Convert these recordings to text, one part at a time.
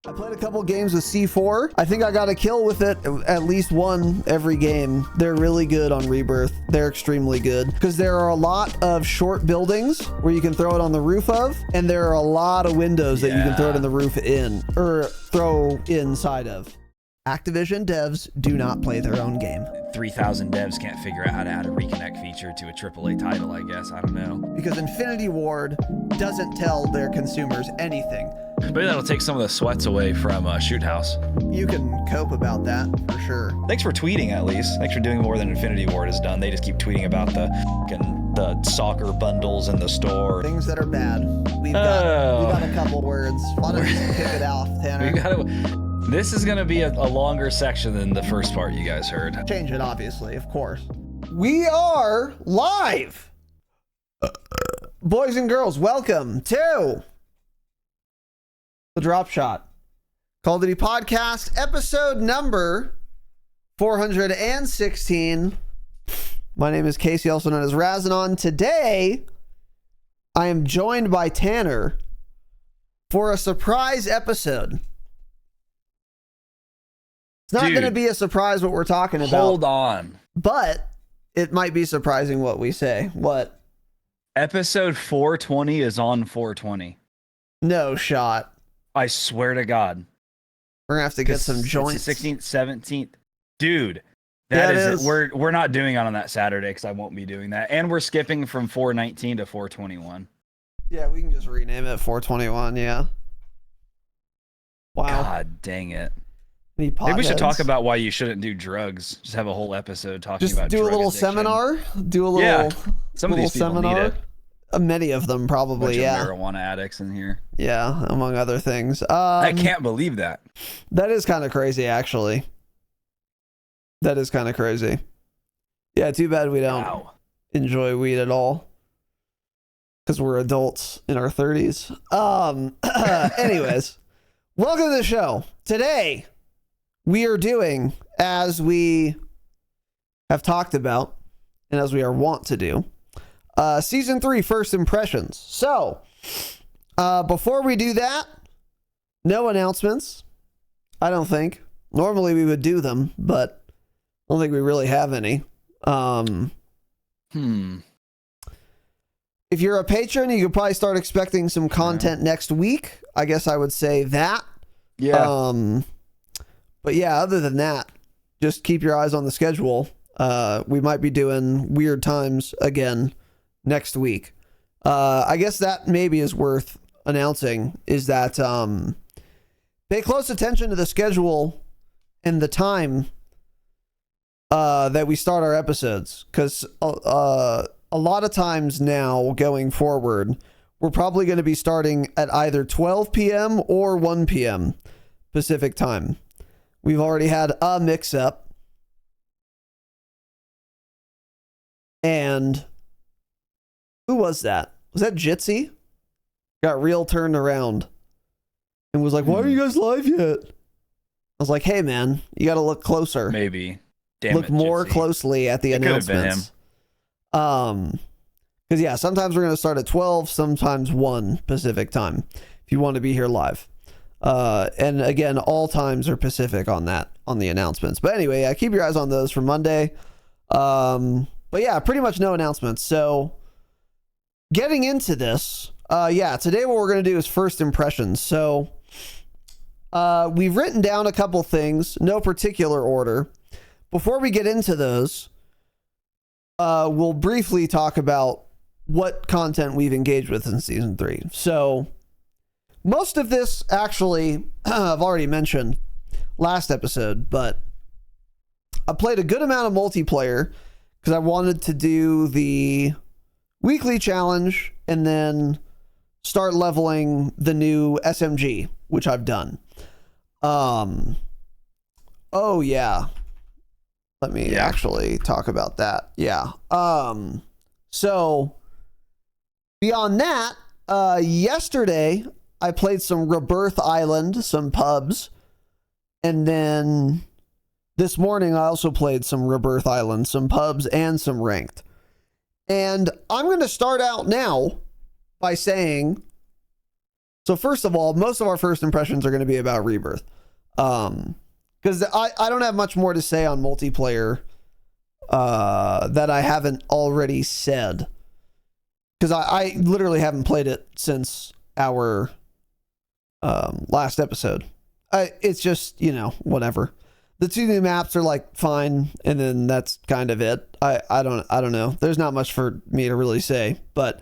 I played a couple games with C4. I think I got a kill with it, at least one every game. They're really good on Rebirth. They're extremely good because there are a lot of short buildings where you can throw it on the roof of, and there are a lot of windows that you can throw it in the roof in, or throw inside of. Activision devs do not play their own game. 3,000 devs can't figure out how to add a reconnect feature to a AAA title, I guess. I don't know. Because Infinity Ward doesn't tell their consumers anything. Maybe that'll take some of the sweats away from Shoot House. You can cope about that for sure. Thanks for tweeting, at least. Thanks for doing more than Infinity Ward has done. They just keep tweeting about the soccer bundles in the store. Things that are bad. We got a couple words. Why don't you kick it off, Tanner? This is going to be a longer section than the first part you guys heard. Change it, obviously, of course. We are live. Boys and girls, welcome to the Dropshot Call of Duty Podcast, episode number 416. My name is Casey, also known as Razinon. Today, I am joined by Tanner for a surprise episode. It's not going to be a surprise what we're talking about. Hold on. But it might be surprising what we say. What? Episode 420 is on 420. No shot. I swear to God. We're going to have to get some joints. 16th, 17th. Dude, that is it. We're not doing it on that Saturday because I won't be doing that. And we're skipping from 419 to 421. Yeah, we can just rename it 421, yeah. Wow. God dang it. Maybe we should talk about why you shouldn't do drugs. Just have a whole episode talking about do a little addiction. Seminar. Do a little Some of these people seminar. Need it. Many of them probably. Bunch of marijuana addicts in here. Yeah, among other things. I can't believe that. That is kind of crazy, actually. That is kind of crazy. Yeah, too bad we don't enjoy weed at all because we're adults in our 30s. Anyways, welcome to the show. Today, we are doing, as we have talked about, and as we are wont to do, Season 3 First Impressions. So, before we do that, no announcements, I don't think. Normally we would do them, but I don't think we really have any. If you're a patron, you could probably start expecting some content next week. I guess I would say that. Yeah. But yeah, other than that, just keep your eyes on the schedule. We might be doing Weird Times again next week. I guess that maybe is worth announcing is that pay close attention to the schedule and the time that we start our episodes, because a lot of times now going forward, we're probably going to be starting at either 12 p.m. or 1 p.m. Pacific time. We've already had a mix-up. And who was that? Was that Jitsi? Got real turned around and was like, why are you guys live yet? I was like, hey, man, you got to look closer. Maybe. Look more closely at the announcements. Because, yeah, sometimes we're going to start at 12, sometimes 1 Pacific time if you want to be here live. And again, all times are Pacific on the announcements. But anyway, keep your eyes on those for Monday. But yeah, pretty much no announcements. So getting into this, today what we're going to do is first impressions. So we've written down a couple things, no particular order. Before we get into those, we'll briefly talk about what content we've engaged with in Season 3. So most of this, actually, I've already mentioned last episode, but I played a good amount of multiplayer because I wanted to do the weekly challenge and then start leveling the new SMG, which I've done. Oh, yeah. Let me actually talk about that. Yeah. So beyond that, yesterday I played some Rebirth Island, some pubs, and then this morning I also played some Rebirth Island, some pubs, and some ranked. And I'm going to start out now by saying So first of all, most of our first impressions are going to be about Rebirth. Because I don't have much more to say on multiplayer that I haven't already said. Because I literally haven't played it since our last episode. It's just, whatever. The 2 new maps are like fine, and then that's kind of it. I don't know. There's not much for me to really say, but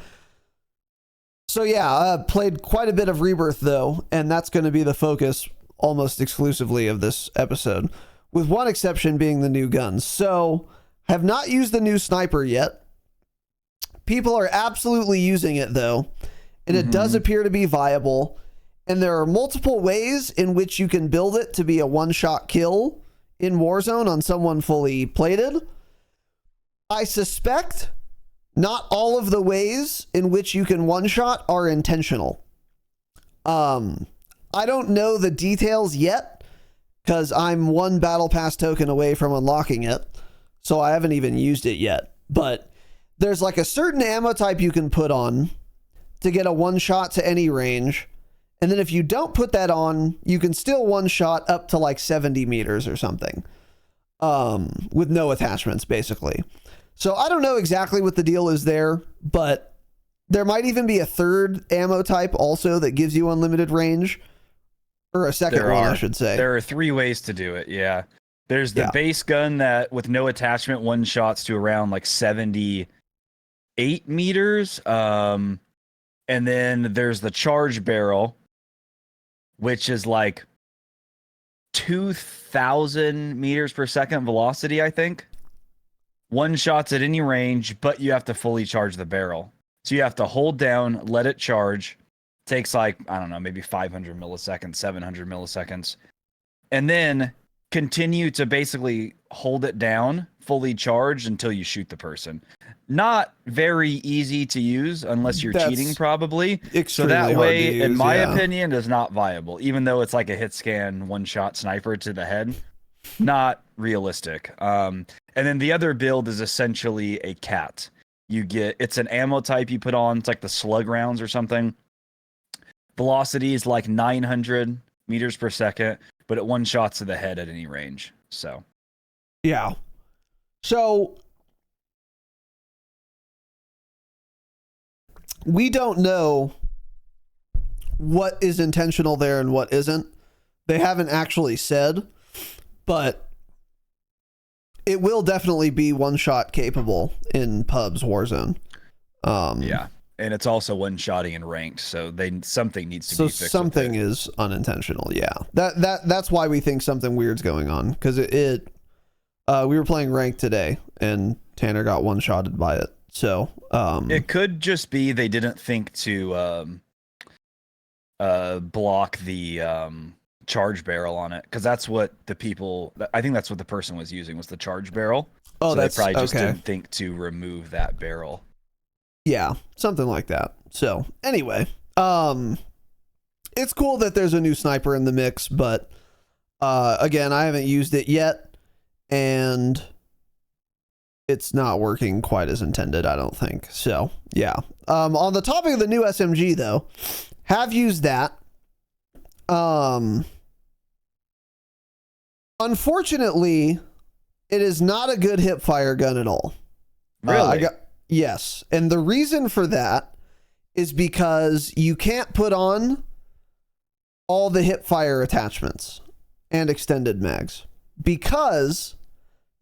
so yeah, I played quite a bit of Rebirth though, and that's going to be the focus almost exclusively of this episode, with one exception being the new guns. So, have not used the new sniper yet. People are absolutely using it though, and it does appear to be viable. And there are multiple ways in which you can build it to be a one-shot kill in Warzone on someone fully plated. I suspect not all of the ways in which you can one-shot are intentional. I don't know the details yet because I'm 1 battle pass token away from unlocking it, so I haven't even used it yet. But there's like a certain ammo type you can put on to get a one-shot to any range. And then if you don't put that on, you can still one-shot up to like 70 meters or something, with no attachments, basically. So I don't know exactly what the deal is there, but there might even be a third ammo type also that gives you unlimited range, or a second one, I should say. There are 3 ways to do it, yeah. There's the base gun that, with no attachment, one-shots to around like 78 meters. And then there's the charge barrel, which is like 2,000 meters per second velocity, I think. One shots at any range, but you have to fully charge the barrel. So you have to hold down, let it charge. Takes like, I don't know, maybe 500 milliseconds, 700 milliseconds. And then continue to basically hold it down, fully charged, until you shoot the person. Not very easy to use unless you're cheating, probably. So that way, in my opinion, is not viable. Even though it's like a hit scan, one-shot sniper to the head. Not realistic. And then the other build is essentially a cat. It's an ammo type you put on. It's like the slug rounds or something. Velocity is like 900 meters per second, but it one-shots to the head at any range. So, yeah. So, we don't know what is intentional there and what isn't. They haven't actually said, but it will definitely be one-shot capable in pubs Warzone. Yeah. And it's also one-shotting in ranked, so something needs to be fixed. So something is unintentional, yeah. That's why we think something weird's going on, because we were playing ranked today, and Tanner got one-shotted by it. So it could just be they didn't think to block the charge barrel on it, because that's what I think that's what the person was using, was the charge barrel. Oh, so they probably just didn't think to remove that barrel. Yeah, something like that. So anyway, it's cool that there's a new sniper in the mix, but again, I haven't used it yet, and it's not working quite as intended, I don't think. So yeah. On the topic of the new SMG though, have used that. Unfortunately, it is not a good hip fire gun at all. Really? Yes. And the reason for that is because you can't put on all the hip fire attachments and extended mags, because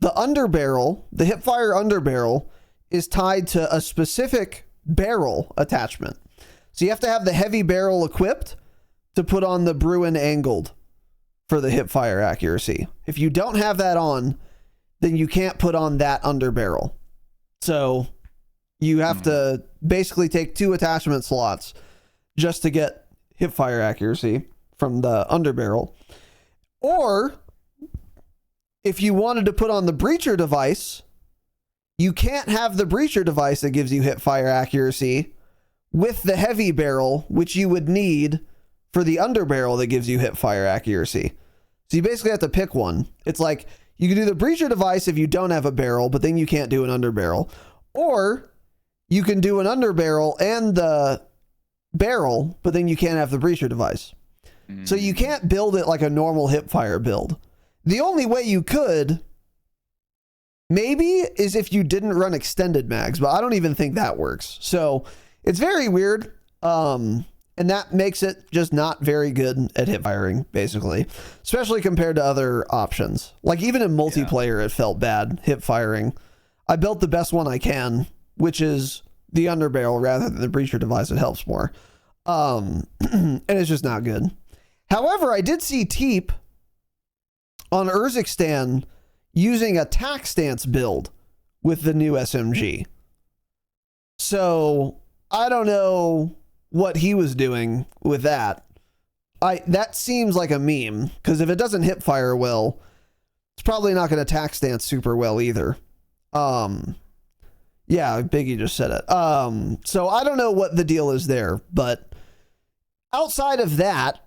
the underbarrel, the hip fire underbarrel, is tied to a specific barrel attachment. So you have to have the heavy barrel equipped to put on the Bruin angled for the hip fire accuracy. If you don't have that on, then you can't put on that underbarrel. So you have to basically take 2 attachment slots just to get hip fire accuracy from the underbarrel. Or if you wanted to put on the breacher device, you can't have the breacher device that gives you hip fire accuracy with the heavy barrel, which you would need for the underbarrel that gives you hip fire accuracy. So you basically have to pick one. It's like you can do the breacher device if you don't have a barrel, but then you can't do an underbarrel. Or you can do an underbarrel and the barrel, but then you can't have the breacher device. So you can't build it like a normal hipfire build. The only way you could maybe is if you didn't run extended mags, but I don't even think that works. So it's very weird. And that makes it just not very good at hip firing, basically, especially compared to other options. Like even in multiplayer, it felt bad hip firing. I built the best one I can, which is the underbarrel rather than the breacher device. It helps more. And it's just not good. However, I did see Teep on Urzikstan using a tack stance build with the new SMG. So I don't know what he was doing with that. That seems like a meme, because if it doesn't hip fire well, it's probably not going to tack stance super well either. Yeah, Biggie just said it. So I don't know what the deal is there, but outside of that,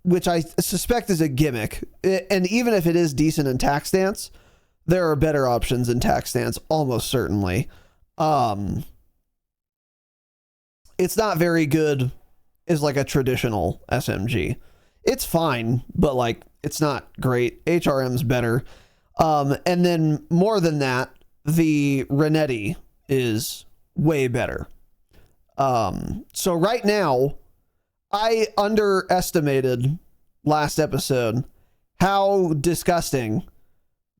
which I suspect is a gimmick, and even if it is decent in tack stance, there are better options in tack stance, almost certainly. It's not very good as like a traditional SMG. It's fine, but like it's not great. HRM's better. And then more than that, the Renetti is way better. So right now, I underestimated last episode how disgusting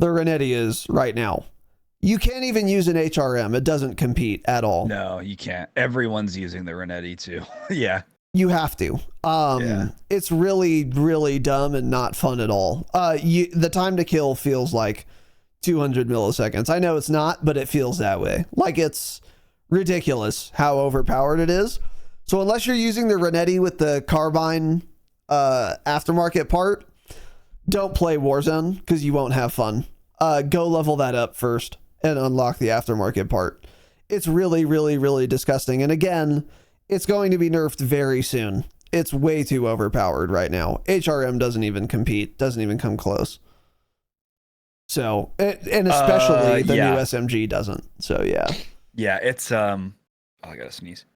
the Renetti is right now. You can't even use an HRM. It doesn't compete at all. No, you can't. Everyone's using the Renetti too. Yeah. You have to. It's really, really dumb and not fun at all. The time to kill feels like 200 milliseconds. I know it's not, but it feels that way. Like it's ridiculous how overpowered it is. So unless you're using the Renetti with the carbine aftermarket part, don't play Warzone because you won't have fun. Go level that up first and unlock the aftermarket part. It's really, really, really disgusting. And again, it's going to be nerfed very soon. It's way too overpowered right now. HRM doesn't even compete, doesn't even come close. So, and especially the new SMG doesn't. So, yeah. Yeah, it's, I gotta sneeze.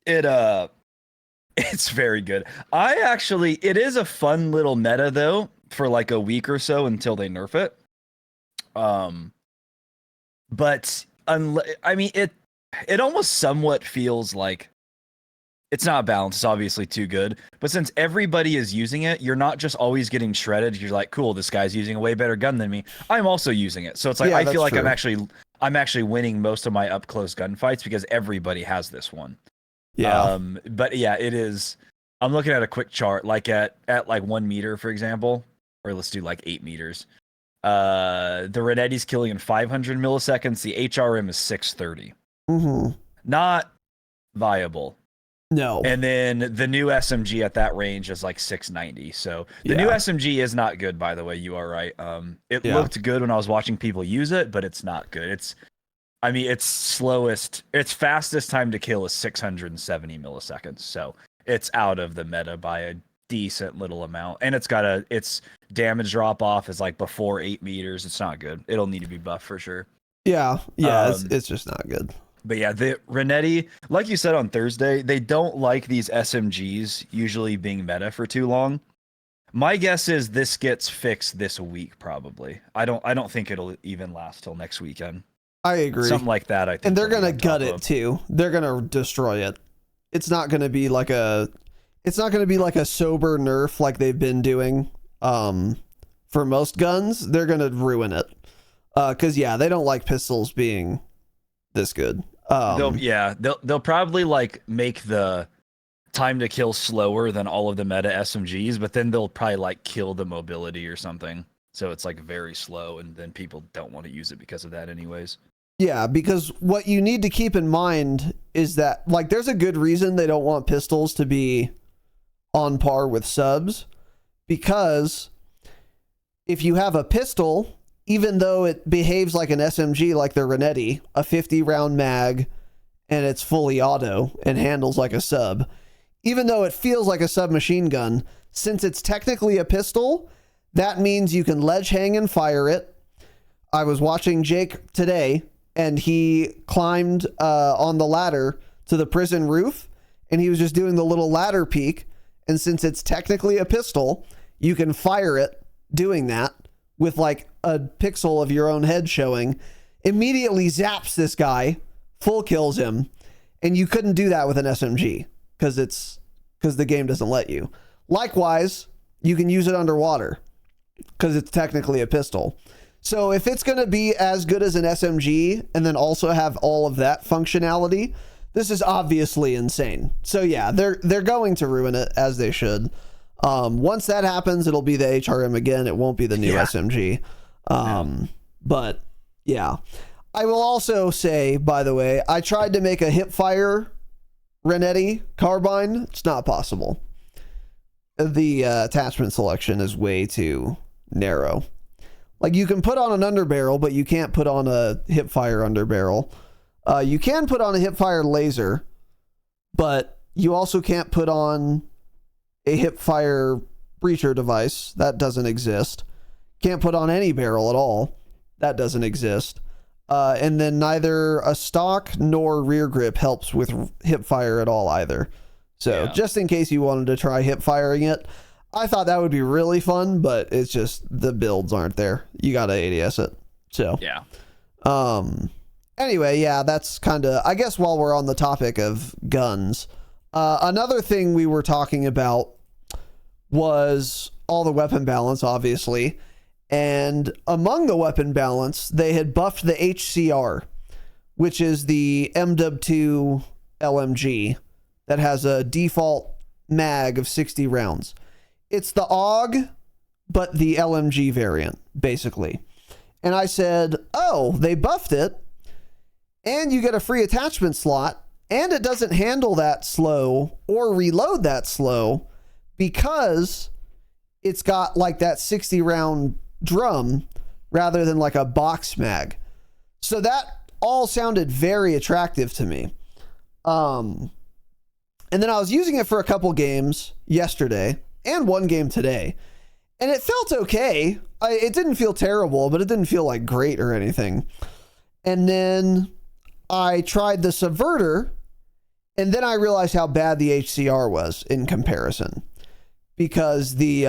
It's very good. It is a fun little meta though for like a week or so until they nerf it. But I mean it almost somewhat feels like it's not balanced. It's obviously too good, but since everybody is using it, you're not just always getting shredded. You're like, cool, this guy's using a way better gun than me. I'm also using it, so it's like I feel like true. I'm actually winning most of my up close gunfights because everybody has this one. Yeah. But yeah, it is. I'm looking at a quick chart, like at like 1 meter, for example, or let's do like 8 meters. The Renetti's killing in 500 milliseconds. The HRM is 630. Mm-hmm. Not viable. No. And then the new SMG at that range is like 690. So the new SMG is not good, by the way. You are right. It looked good when I was watching people use it, but it's not good. Its fastest time to kill is 670 milliseconds. So it's out of the meta by a decent little amount. And its damage drop off is like before 8 meters. It's not good. It'll need to be buffed for sure. Yeah. It's just not good. But yeah, the Renetti, like you said on Thursday, they don't like these SMGs usually being meta for too long. My guess is this gets fixed this week, probably. I don't think it'll even last till next weekend. I agree. Something like that, I think. And they're gonna gut it too. They're gonna destroy it. It's not gonna be like a sober nerf like they've been doing for most guns. They're gonna ruin it. Because they don't like pistols being this good. They'll probably like make the time to kill slower than all of the meta SMGs, but then they'll probably like kill the mobility or something. So it's like very slow, and then people don't want to use it because of that anyways. Yeah, because what you need to keep in mind is that like there's a good reason they don't want pistols to be on par with subs, because if you have a pistol, even though it behaves like an SMG, like the Renetti, a 50 round mag, and it's fully auto and handles like a sub, even though it feels like a submachine gun, since it's technically a pistol, that means you can ledge hang and fire it. I was watching Jake today, and he climbed on the ladder to the prison roof, and he was just doing the little ladder peek. And since it's technically a pistol, you can fire it doing that with like a pixel of your own head showing, immediately zaps this guy, full kills him. And you couldn't do that with an SMG because the game doesn't let you. Likewise, you can use it underwater because it's technically a pistol. So if it's going to be as good as an SMG and then also have all of that functionality, this is obviously insane. So yeah, they're going to ruin it, as they should. Once that happens, it'll be the HRM again. It won't be the new SMG. But yeah, I will also say, by the way, I tried to make a hipfire Renetti carbine. It's not possible. The attachment selection is way too narrow. Like, you can put on an underbarrel, but you can't put on a hipfire underbarrel. You can put on a hipfire laser, but you also can't put on a hipfire breacher device. That doesn't exist. Can't put on any barrel at all. That doesn't exist. And then neither a stock nor rear grip helps with hipfire at all either. So just in case you wanted to try hipfiring it, I thought that would be really fun, but it's just the builds aren't there. You got to ADS it. So yeah. Anyway, yeah, that's kind of, I guess, while we're on the topic of guns, another thing we were talking about was all the weapon balance, obviously. And among the weapon balance, they had buffed the HCR, which is the MW2 LMG that has a default mag of 60 rounds. It's the AUG, but the LMG variant, basically. And I said, oh, they buffed it, and you get a free attachment slot, and it doesn't handle that slow or reload that slow because it's got like that 60 round drum rather than like a box mag. So that all sounded very attractive to me. And then I was using it for a couple games yesterday and one game today, and it felt okay. It didn't feel terrible, but it didn't feel like great or anything. And then I tried the Subverter, and then I realized how bad the HCR was in comparison, because the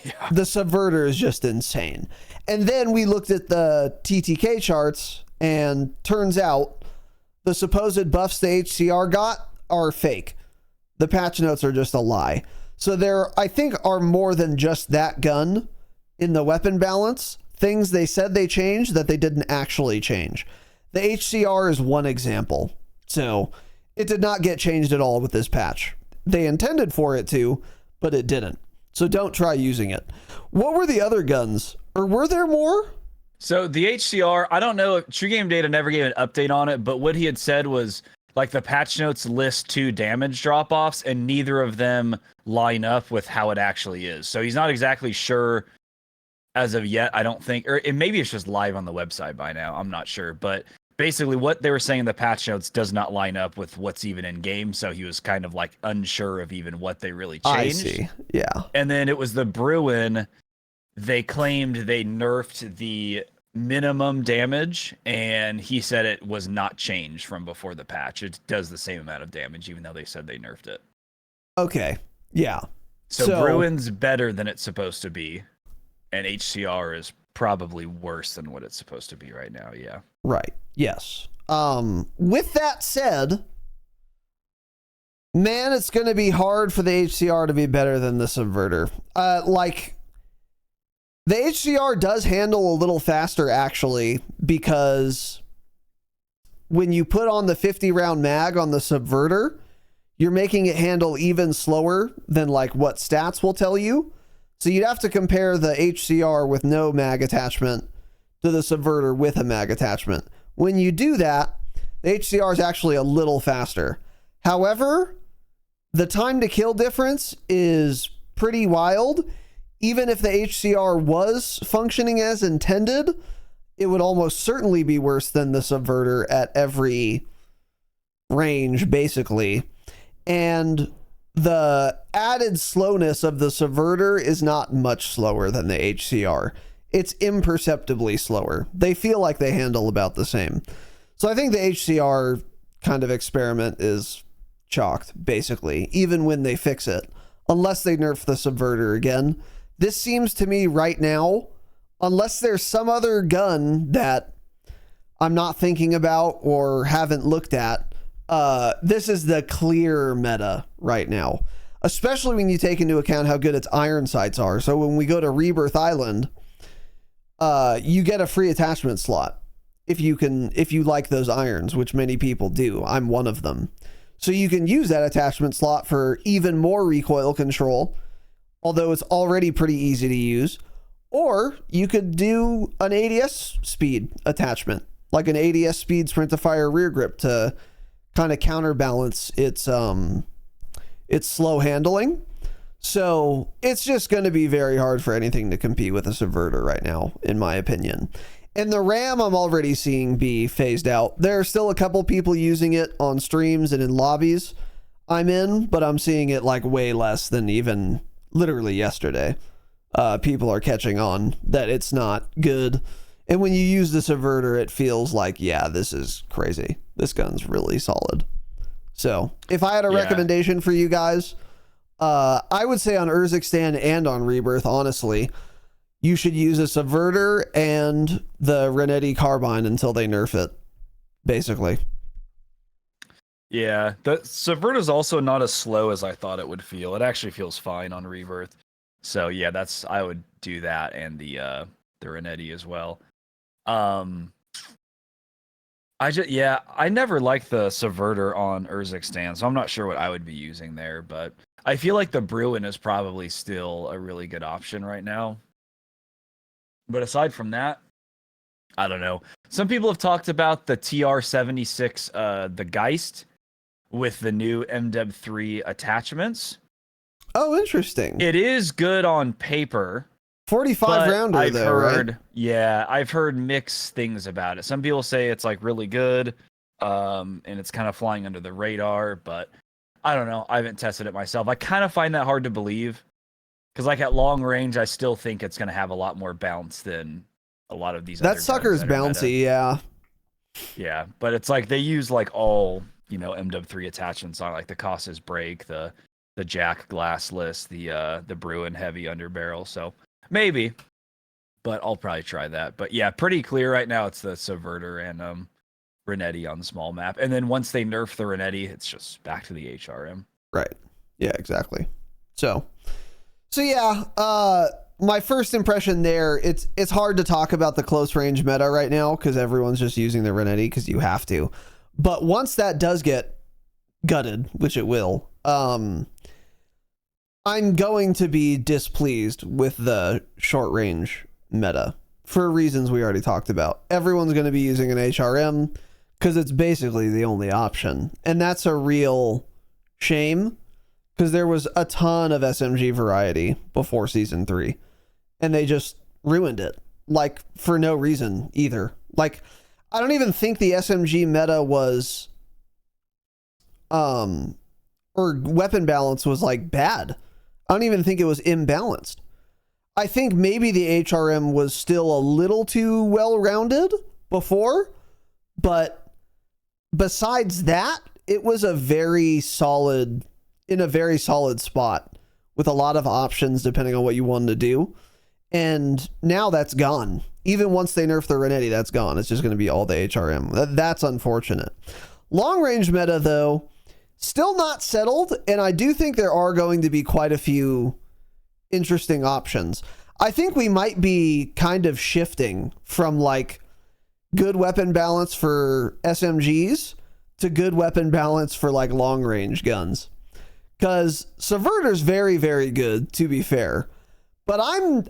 Subverter is just insane. And then we looked at the TTK charts, and turns out the supposed buffs the HCR got are fake. The patch notes are just a lie. So there, I think, are more than just that gun in the weapon balance. Things they said they changed that they didn't actually change. The HCR is one example. So it did not get changed at all with this patch. They intended for it to, but it didn't. So don't try using it. What were the other guns? Or were there more? So the HCR, I don't know. True Game Data never gave an update on it, but what he had said was, like, the patch notes list 2 damage drop-offs, and neither of them line up with how it actually is. So he's not exactly sure as of yet, I don't think. Or maybe it's just live on the website by now. I'm not sure. But basically what they were saying in the patch notes does not line up with what's even in game. So he was kind of like unsure of even what they really changed. I see. Yeah. And then it was the Bruin. They claimed they nerfed the minimum damage, and he said it was not changed from before the patch. It does the same amount of damage, even though they said they nerfed it. Okay. Yeah. So Bruin's better than it's supposed to be, and HCR is probably worse than what it's supposed to be right now. Yeah. Right. Yes. With that said, man, it's going to be hard for the HCR to be better than the Subverter. The HCR does handle a little faster, actually, because when you put on the 50 round mag on the Subverter, you're making it handle even slower than like what stats will tell you. So you'd have to compare the HCR with no mag attachment to the Subverter with a mag attachment. When you do that, the HCR is actually a little faster. However, the time to kill difference is pretty wild. Even if the HCR was functioning as intended, it would almost certainly be worse than the Subverter at every range, basically. And the added slowness of the Subverter is not much slower than the HCR. It's imperceptibly slower. They feel like they handle about the same. So I think the HCR kind of experiment is chalked, basically, even when they fix it, unless they nerf the subverter again. This seems to me right now, unless there's some other gun that I'm not thinking about or haven't looked at, this is the clear meta right now, especially when you take into account how good its iron sights are. So when we go to Rebirth Island, you get a free attachment slot if you like those irons, which many people do. I'm one of them. So you can use that attachment slot for even more recoil control, although it's already pretty easy to use. Or you could do an ADS speed attachment, like an ADS speed sprint to fire rear grip, to kind of counterbalance its slow handling. So it's just going to be very hard for anything to compete with a subverter right now, in my opinion. And the RAM I'm already seeing be phased out. There are still a couple people using it on streams and in lobbies I'm in, but I'm seeing it like way less than even literally yesterday. People are catching on that it's not good. And when you use the subverter, it feels like, yeah, this is crazy. This gun's really solid. So if I had a recommendation for you guys, I would say on Urzikstan and on Rebirth, honestly, you should use a subverter and the Renetti carbine until they nerf it, basically. Yeah, the subverter is also not as slow as I thought it would feel. It actually feels fine on Rebirth. So yeah, I would do that, and the Renetti as well. I never liked the subverter on Urzikstan, so I'm not sure what I would be using there, but I feel like the Bruin is probably still a really good option right now. But aside from that, I don't know. Some people have talked about the TR-76, the Geist, with the new MDEB3 attachments. Oh, interesting. It is good on paper. 45 rounder though, right? Yeah, I've heard mixed things about it. Some people say it's like really good, and it's kind of flying under the radar, but I don't know. I haven't tested it myself. I kind of find that hard to believe, because like at long range, I still think it's going to have a lot more bounce than a lot of these. That sucker's bouncy, yeah. Yeah, but it's like they use like all, MW3 attachments on, like the Costas brake, the Jack glassless, the Bruin heavy underbarrel. So maybe, but I'll probably try that. But yeah, pretty clear right now. It's the subverter and Renetti on the small map, and then once they nerf the Renetti, it's just back to the HRM. Right. Yeah. Exactly. So yeah. My first impression there, it's hard to talk about the close range meta right now because everyone's just using the Renetti because you have to. But once that does get gutted, which it will, I'm going to be displeased with the short range meta for reasons we already talked about. Everyone's going to be using an HRM because it's basically the only option. And that's a real shame because there was a ton of SMG variety before Season 3. And they just ruined it, like, for no reason either. Like, I don't even think the SMG meta was, or weapon balance was, like, bad. I don't even think it was imbalanced. I think maybe the HRM was still a little too well-rounded before, but besides that, it was in a very solid spot with a lot of options depending on what you wanted to do. And now that's gone. Even once they nerf the Renetti, that's gone. It's just going to be all the HRM. That's unfortunate. Long range meta, though, still not settled. And I do think there are going to be quite a few interesting options. I think we might be kind of shifting from like good weapon balance for SMGs to good weapon balance for like long range guns. Because Subverter's very, very good, to be fair. But I'm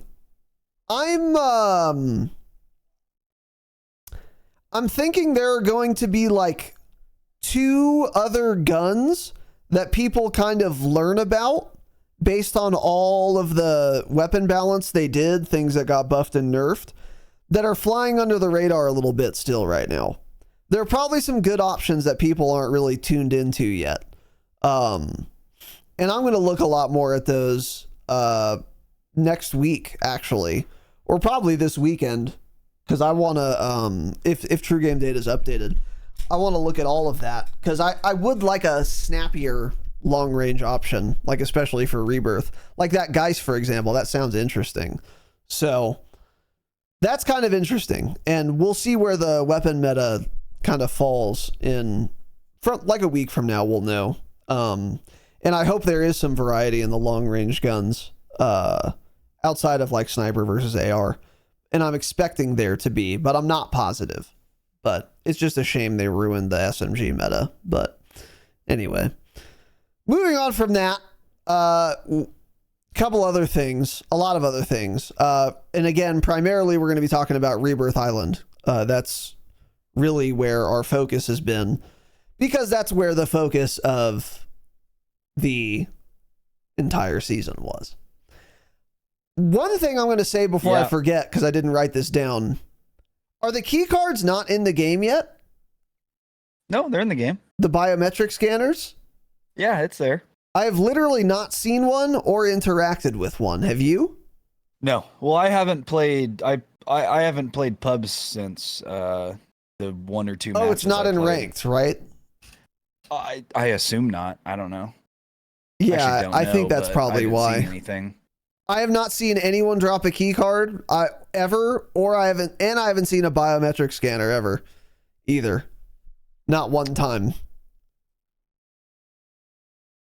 thinking there are going to be like two other guns that people kind of learn about based on all of the weapon balance they did, things that got buffed and nerfed, that are flying under the radar a little bit still right now. There are probably some good options that people aren't really tuned into yet. And I'm going to look a lot more at those next week, actually, or probably this weekend, because I want to, if True Game Data is updated, I want to look at all of that because I would like a snappier long range option, like especially for Rebirth, like that Geist, for example. That sounds interesting. So that's kind of interesting, and we'll see where the weapon meta kind of falls in from like a week from now. We'll know. And I hope there is some variety in the long range guns outside of like sniper versus AR. And I'm expecting there to be, but I'm not positive. But it's just a shame they ruined the SMG meta. But anyway, moving on from that, couple other things, a lot of other things. And again, primarily we're going to be talking about Rebirth Island. That's really where our focus has been, because that's where the focus of the entire season was. One thing I'm going to say before I forget, because I didn't write this down, are the key cards not in the game yet? No, they're in the game. The biometric scanners? Yeah, it's there. I have literally not seen one or interacted with one. Have you? No. Well, I haven't played. I haven't played pubs since the 1 or 2 matches. Oh, it's not in ranked, right? I assume not. I don't know. Yeah, I think that's probably why. Anything. I have not seen anyone drop a key card ever, or I haven't seen a biometric scanner ever either. Not one time.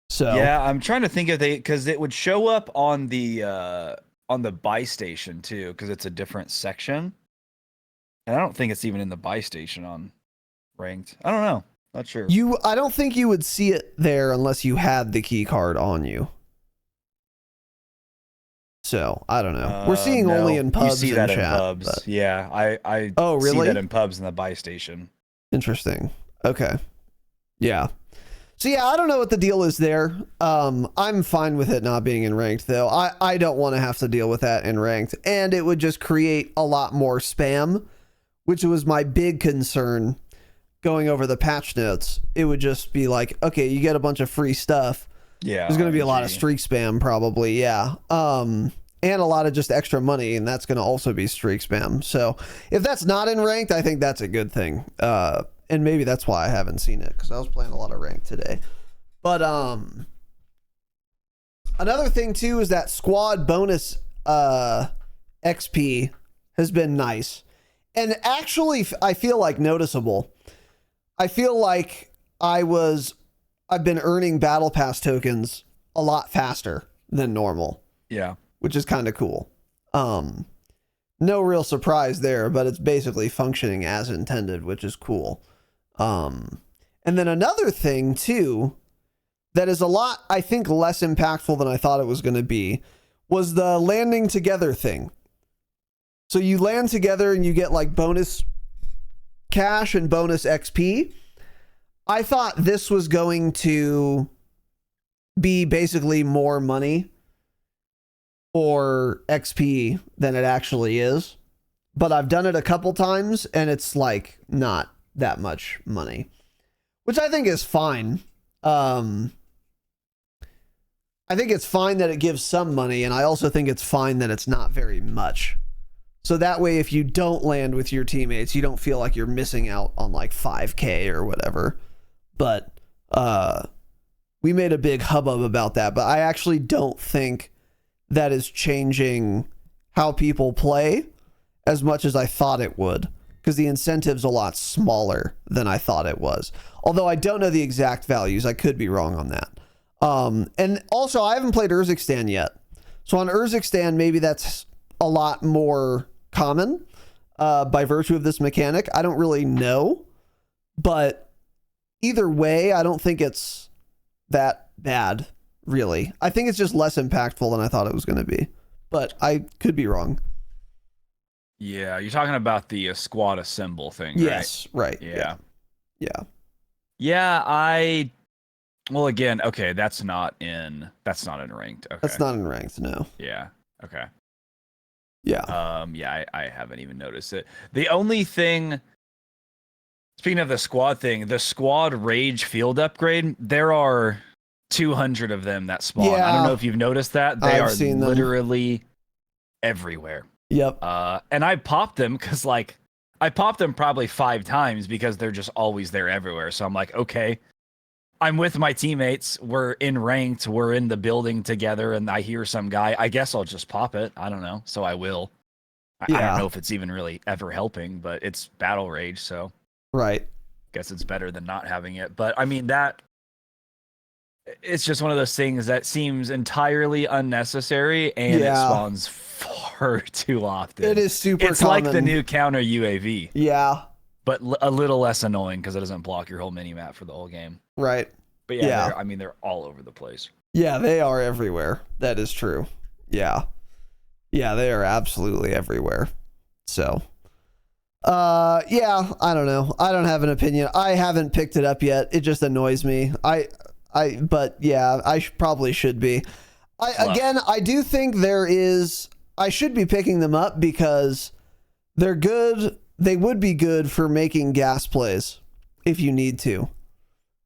So yeah, I'm trying to think if because it would show up on the buy station too, because it's a different section. And I don't think it's even in the buy station on ranked. I don't know. Not sure. I don't think you would see it there unless you had the key card on you. So I don't know. We're seeing only in pubs. You see that in chat, pubs. But... Yeah, I oh, really? see that in pubs in the buy station. Interesting. Okay. Yeah. So yeah, I don't know what the deal is there. I'm fine with it not being in ranked though. I don't want to have to deal with that in ranked, and it would just create a lot more spam, which was my big concern going over the patch notes. It would just be like, okay, you get a bunch of free stuff. Yeah. There's going to be a lot of streak spam probably. Yeah. And a lot of just extra money, and that's going to also be streak spam. So if that's not in ranked, I think that's a good thing. And maybe that's why I haven't seen it, because I was playing a lot of ranked today. But another thing too is that squad bonus XP has been nice, and actually I feel like noticeable. I feel like I've been earning battle pass tokens a lot faster than normal. Yeah, which is kind of cool. No real surprise there, but it's basically functioning as intended, which is cool. And then another thing too, that is a lot, I think, less impactful than I thought it was going to be, was the landing together thing. So you land together and you get like bonus cash and bonus XP. I thought this was going to be basically more money or XP than it actually is, but I've done it a couple times and it's like not that much money, which I think is fine. I think it's fine that it gives some money, and I also think it's fine that it's not very much. So that way, if you don't land with your teammates, you don't feel like you're missing out on like 5K or whatever. But we made a big hubbub about that, but I actually don't think that is changing how people play as much as I thought it would, because the incentive's a lot smaller than I thought it was. Although I don't know the exact values. I could be wrong on that. And also, I haven't played Urzikstan yet. So on Urzikstan, maybe that's a lot more common by virtue of this mechanic. I don't really know. But either way, I don't think it's that bad, really. I think it's just less impactful than I thought it was going to be. But I could be wrong. Yeah, you're talking about the squad assemble thing, right? Yes, right. Yeah. Yeah. Well, again, okay, that's not in ranked. Okay. That's not in ranked, no. Yeah. Okay. Yeah. Yeah, I haven't even noticed it. The only thing, speaking of the squad thing, the squad rage field upgrade, there are 200 of them that spawn. Yeah, I don't know if you've noticed that. They I've are seen them literally everywhere. Yep. And I popped them because, like, I popped them probably 5 times because they're just always there everywhere. So I'm like, okay, I'm with my teammates. We're in ranked. We're in the building together, and I hear some guy. I guess I'll just pop it. I don't know. So I will. I don't know if it's even really ever helping, but it's battle rage. So right. Guess it's better than not having it. But I mean, it's just one of those things that seems entirely unnecessary, and it spawns far too often. It is super It's common. like the new counter UAV. Yeah. But a little less annoying because it doesn't block your whole mini-map for the whole game. Right. But yeah. They're all over the place. Yeah, they are everywhere. That is true. Yeah. Yeah, they are absolutely everywhere. So, yeah, I don't know. I don't have an opinion. I haven't picked it up yet. It just annoys me. But yeah, I probably should be. I do think I should be picking them up because they're good. They would be good for making gas plays if you need to.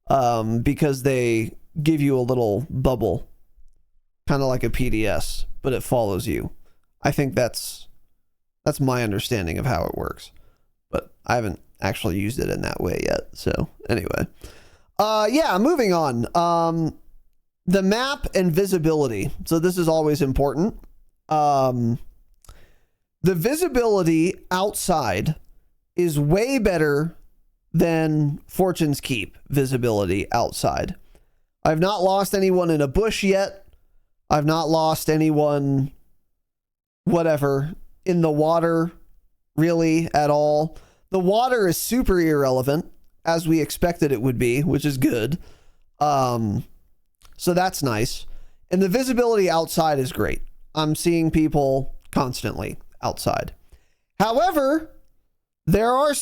Because they give you a little bubble, kind of like a PDS, but it follows you. I think that's my understanding of how it works, but I haven't actually used it in that way yet. So anyway, yeah, moving on. The map and visibility. So this is always important. The visibility outside is way better than Fortune's Keep visibility outside. I've not lost anyone in a bush yet. I've not lost anyone, whatever, in the water, really, at all. The water is super irrelevant, as we expected it would be, which is good. So that's nice. And the visibility outside is great. I'm seeing people constantly outside. However, there are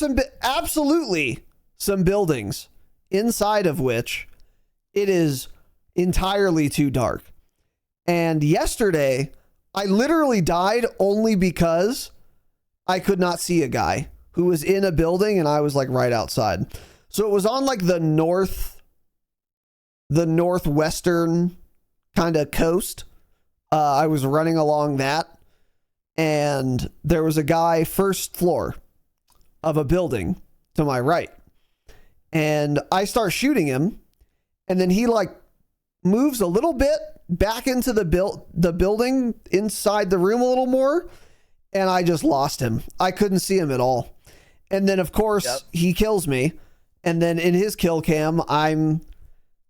absolutely some buildings inside of which it is entirely too dark. And yesterday, I literally died only because I could not see a guy who was in a building and I was like right outside. So it was on like the northwestern kind of coast. I was running along that and there was a guy first floor of a building to my right. And I start shooting him and then he like moves a little bit back into the building inside the room a little more. And I just lost him. I couldn't see him at all. And then of course he kills me. And then in his kill cam, I'm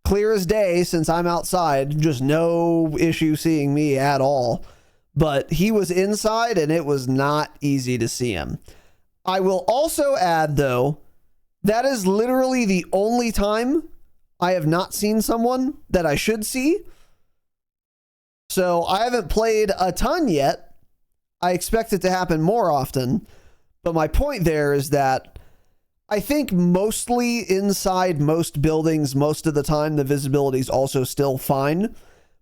clear as day since I'm outside, just no issue seeing me at all. But he was inside and it was not easy to see him. I will also add though, that is literally the only time I have not seen someone that I should see. So I haven't played a ton yet. I expect it to happen more often. But my point there is that I think mostly inside most buildings, most of the time, the visibility is also still fine.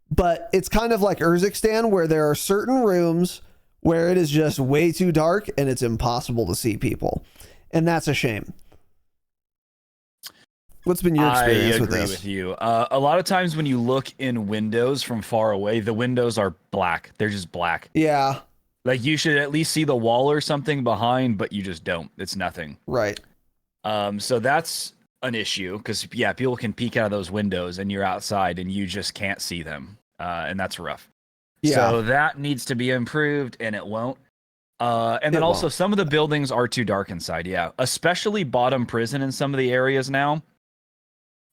But it's kind of like Urzikstan, where there are certain rooms where it is just way too dark and it's impossible to see people. And that's a shame. What's been your experience with this? I agree with you. A lot of times when you look in windows from far away, the windows are black. They're just black. Yeah. Like you should at least see the wall or something behind, but you just don't. It's nothing. Right. So that's an issue because, yeah, people can peek out of those windows and you're outside and you just can't see them. And that's rough. Yeah. So that needs to be improved and it won't. And then also some of the buildings are too dark inside. Yeah. Especially bottom prison in some of the areas now.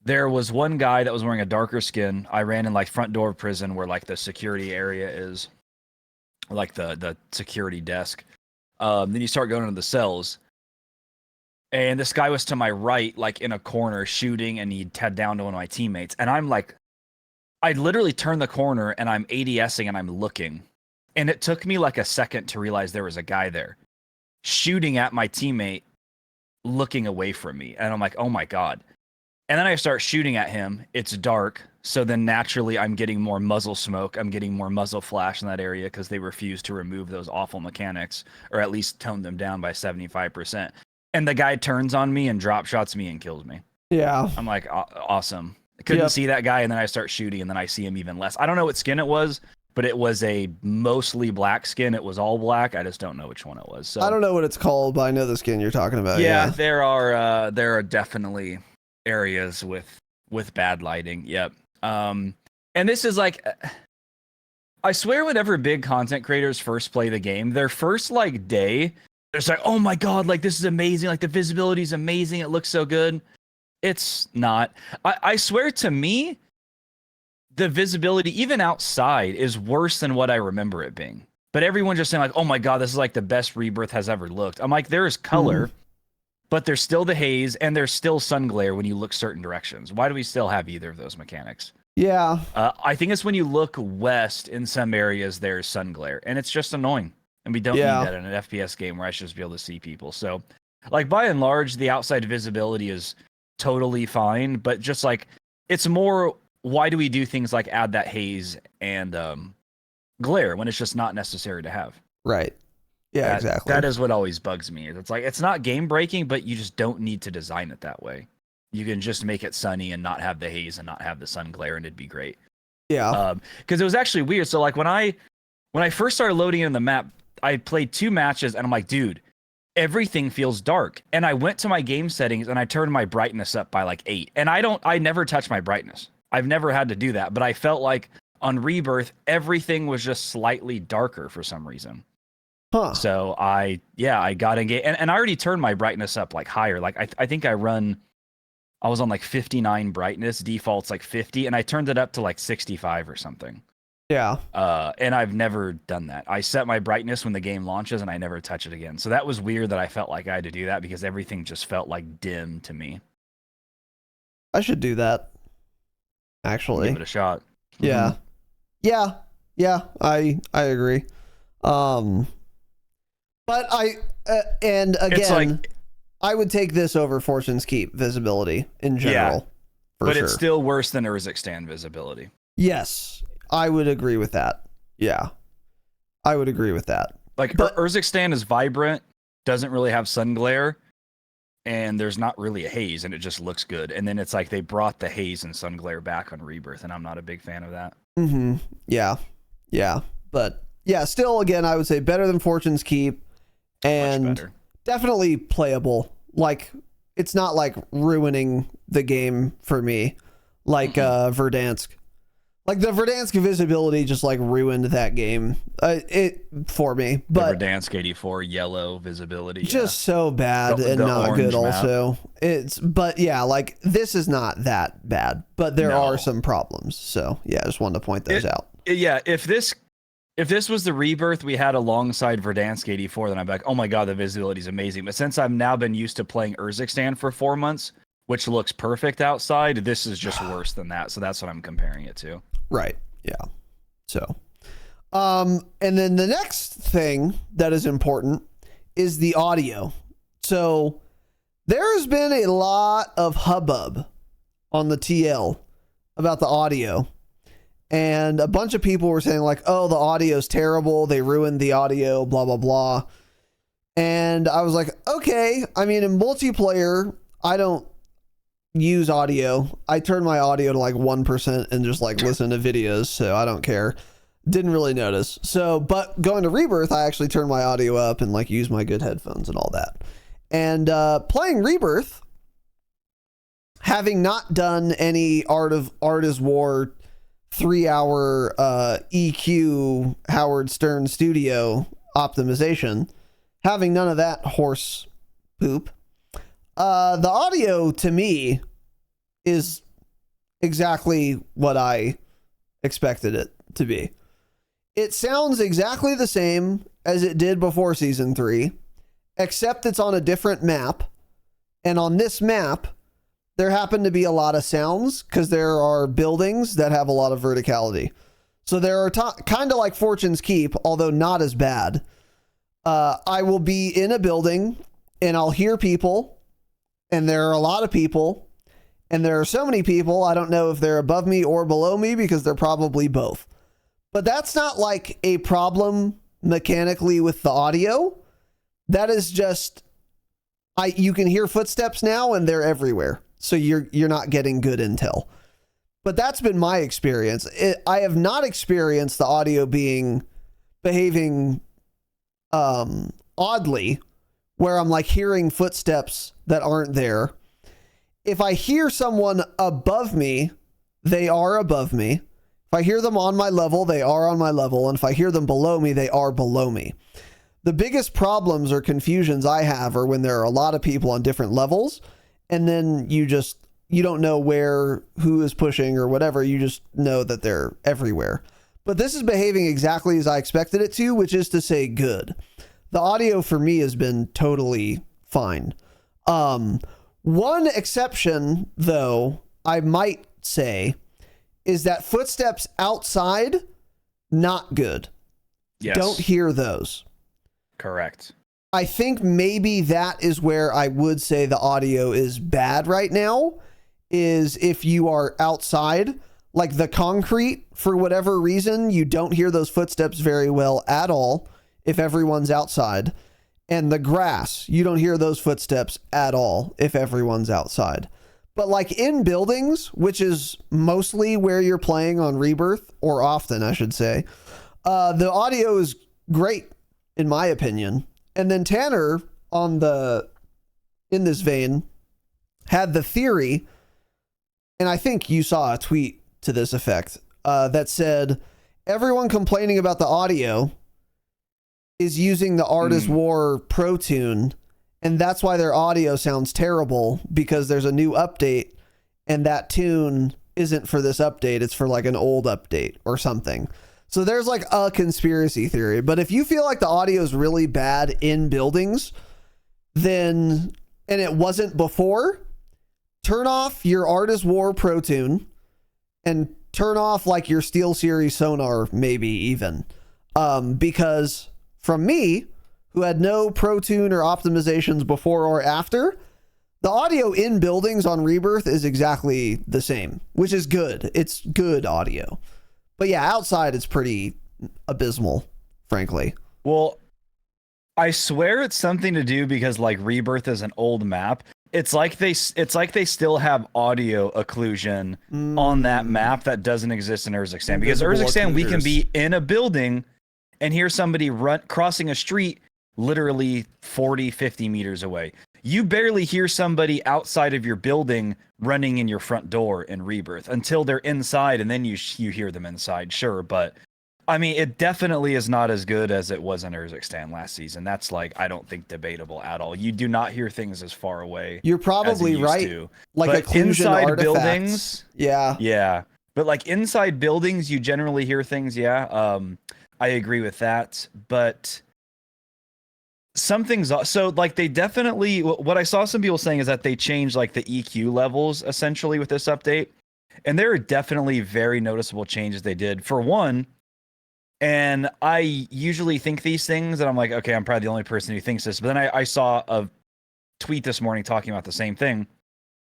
There was one guy that was wearing a darker skin. I ran in like front door of prison where like the security area is, like the security desk. Then you start going into the cells. And this guy was to my right, like in a corner shooting, and he'd head down to one of my teammates. And I'm like, I literally turned the corner and I'm ADSing and I'm looking. And it took me like a second to realize there was a guy there shooting at my teammate, looking away from me. And I'm like, oh my God. And then I start shooting at him. It's dark. So then naturally I'm getting more muzzle smoke. I'm getting more muzzle flash in that area because they refuse to remove those awful mechanics or at least tone them down by 75%. And the guy turns on me and drop shots me and kills me. Yeah. I'm like, awesome. I couldn't see that guy. And then I start shooting and then I see him even less. I don't know what skin it was, but it was a mostly black skin. It was all black. I just don't know which one it was. So I don't know what it's called, but I know the skin you're talking about. Yeah, there are definitely areas with bad lighting. Yep. And this is like, I swear, whenever big content creators first play the game, their first like day, it's like, oh my god, like this is amazing. Like the visibility is amazing. It looks so good. It's not. I swear, to me, the visibility, even outside, is worse than what I remember it being. But everyone's just saying like, oh my god, this is like the best Rebirth has ever looked. I'm like, there is color, but there's still the haze and there's still sun glare when you look certain directions. Why do we still have either of those mechanics? Yeah. I think it's when you look west in some areas, there's sun glare, and it's just annoying. And we don't need that in an FPS game where I should just be able to see people. So, like, by and large, the outside visibility is totally fine, but just like, it's more, why do we do things like add that haze and glare when it's just not necessary to have? Right. Yeah, exactly. That is what always bugs me. It's like, it's not game breaking, but you just don't need to design it that way. You can just make it sunny and not have the haze and not have the sun glare, and it'd be great. Yeah. Because it was actually weird. So like when I first started loading in the map, I played 2 matches and I'm like, dude, everything feels dark. And I went to my game settings and I turned my brightness up by like 8. And I never touch my brightness. I've never had to do that, but I felt like on Rebirth, everything was just slightly darker for some reason. Huh. So I got engaged, and I already turned my brightness up like higher. Like I think I was on like 59 brightness, default's like 50, and I turned it up to like 65 or something. Yeah. And I've never done that. I set my brightness when the game launches and I never touch it again. So that was weird that I felt like I had to do that because everything just felt like dim to me. I should do that. Actually. Give it a shot. Yeah. Mm-hmm. Yeah. I agree. But and again, it's like, I would take this over Fortune's Keep visibility in general. Yeah, but it's still worse than Urzikstan visibility. Yes, I would agree with that. Yeah, I would agree with that. Like, Urzikstan is vibrant, doesn't really have sun glare, and there's not really a haze, and it just looks good. And then it's like they brought the haze and sun glare back on Rebirth, and I'm not a big fan of that. Mm-hmm. Yeah. But yeah, still, again, I would say better than Fortune's Keep, and definitely playable. Like, it's not like ruining the game for me, like Verdansk. Like the Verdansk visibility just like ruined that game for me. But the Verdansk 84 yellow visibility, just so bad and not good. Map. Also, but yeah, like this is not that bad, but there are some problems. So yeah, I just wanted to point those out. Yeah, if this was the Rebirth we had alongside Verdansk 84, then I'm like, oh my god, the visibility is amazing. But since I've now been used to playing Urzikstan for 4 months, which looks perfect outside, this is just worse than that. So that's what I'm comparing it to. Right. Yeah. So, and then the next thing that is important is the audio. So there has been a lot of hubbub on the TL about the audio. And a bunch of people were saying like, oh, the audio is terrible. They ruined the audio, blah, blah, blah. And I was like, okay. I mean, in multiplayer, I don't use audio. I turn my audio to like 1% and just like listen to videos. So I don't care. Didn't really notice. So, but going to Rebirth, I actually turn my audio up and like use my good headphones and all that. And playing Rebirth, having not done any Art is War 3-hour EQ Howard Stern Studio optimization, having none of that horse poop, the audio to me is exactly what I expected it to be. It sounds exactly the same as it did before Season 3, except it's on a different map. And on this map, there happen to be a lot of sounds because there are buildings that have a lot of verticality. So there are kind of like Fortune's Keep, although not as bad. I will be in a building and I'll hear people, and there are a lot of people, and there are so many people, I don't know if they're above me or below me because they're probably both. But that's not like a problem mechanically with the audio. That is just, you can hear footsteps now and they're everywhere. So you're not getting good intel. But that's been my experience. I have not experienced the audio behaving oddly, where I'm like hearing footsteps that aren't there. If I hear someone above me, they are above me. If I hear them on my level, they are on my level. And if I hear them below me, they are below me. The biggest problems or confusions I have are when there are a lot of people on different levels, and then you don't know who is pushing or whatever. You just know that they're everywhere. But this is behaving exactly as I expected it to, which is to say good. The audio for me has been totally fine. One exception, though, I might say, is that footsteps outside, not good. Yes. Don't hear those. Correct. I think maybe that is where I would say the audio is bad right now, is if you are outside, like the concrete, for whatever reason, you don't hear those footsteps very well at all if everyone's outside. And the grass, you don't hear those footsteps at all if everyone's outside. But like in buildings, which is mostly where you're playing on Rebirth, or often I should say, the audio is great in my opinion. And then Tanner in this vein had the theory, and I think you saw a tweet to this effect, that said everyone complaining about the audio is using the Art is War Pro Tune, and that's why their audio sounds terrible, because there's a new update and that tune isn't for this update, it's for like an old update or something. So there's like a conspiracy theory. But if you feel like the audio is really bad in buildings, then, and it wasn't before, turn off your Art is War Pro Tune and turn off like your SteelSeries sonar, maybe even, because from me, who had no Pro Tune or optimizations before or after, the audio in buildings on Rebirth is exactly the same, which is good. It's good audio. But yeah, outside it's pretty abysmal, frankly. Well, I swear it's something to do because like Rebirth is an old map. It's like they still have audio occlusion on that map that doesn't exist in Urzikstan. Because Urzikstan, we can be in a building and hear somebody crossing a street literally 40, 50 meters away. You barely hear somebody outside of your building running in your front door in Rebirth until they're inside, and then you hear them inside, sure. But, I mean, it definitely is not as good as it was in Urzikstan last season. That's, like, I don't think debatable at all. You do not hear things as far away. You're probably right. To. Like but inside artifacts. Buildings... Yeah. Yeah. But, like, inside buildings, you generally hear things, yeah. I agree with that. But... something's so like they definitely, what I saw some people saying is that they changed like the EQ levels essentially with this update, and there are definitely very noticeable changes they did. For one, and I usually think these things and I'm like, okay, I'm probably the only person who thinks this, but then I saw a tweet this morning talking about the same thing,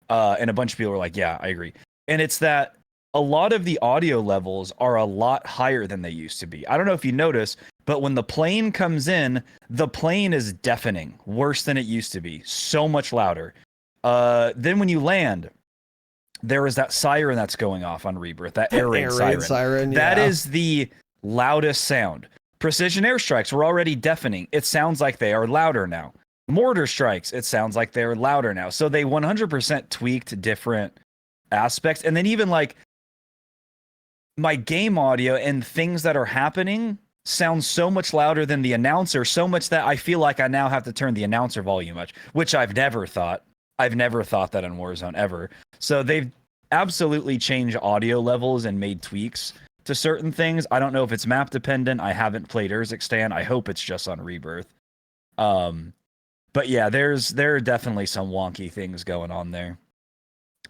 and a bunch of people were like, yeah, I agree. And it's that a lot of the audio levels are a lot higher than they used to be. I don't know if you notice, but when the plane comes in, the plane is deafening, worse than it used to be, so much louder. Then when you land, there is that siren that's going off on Rebirth, that air raid siren. Yeah. That is the loudest sound. Precision airstrikes were already deafening. It sounds like they are louder now. Mortar strikes, it sounds like they're louder now. So they 100% tweaked different aspects. And then even like my game audio and things that are happening sounds so much louder than the announcer, so much that I feel like I now have to turn the announcer volume up, which I've never thought. I've never thought that in Warzone ever. So they've absolutely changed audio levels and made tweaks to certain things. I don't know if it's map dependent. I haven't played Urzikstan. I hope it's just on Rebirth. But yeah, there are definitely some wonky things going on there.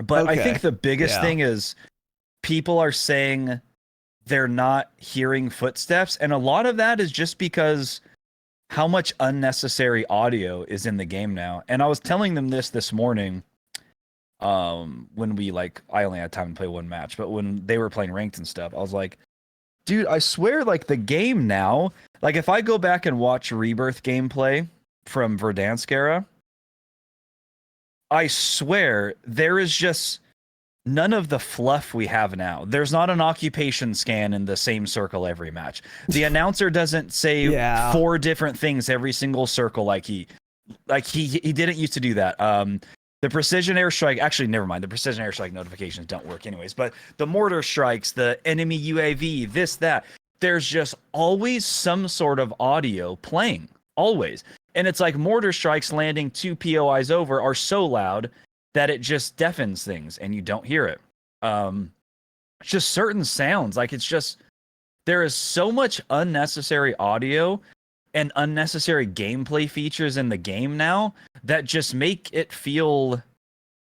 But okay. I think the biggest thing is people are saying they're not hearing footsteps. And a lot of that is just because how much unnecessary audio is in the game now. And I was telling them this morning when we I only had time to play one match, but when they were playing ranked and stuff, I was like, dude, I swear like the game now, like if I go back and watch Rebirth gameplay from Verdansk era, I swear there is just none of the fluff we have now. There's not an occupation scan in the same circle every match. The announcer doesn't say 4 different things every single circle like he didn't used to do that. The precision airstrike, actually, never mind. The precision airstrike notifications don't work anyways. But the mortar strikes, the enemy UAV, this, that. There's just always some sort of audio playing, always. And it's like mortar strikes landing 2 POIs over are so loud that it just deafens things and you don't hear it. It's just certain sounds. Like, it's just, there is so much unnecessary audio and unnecessary gameplay features in the game now that just make it feel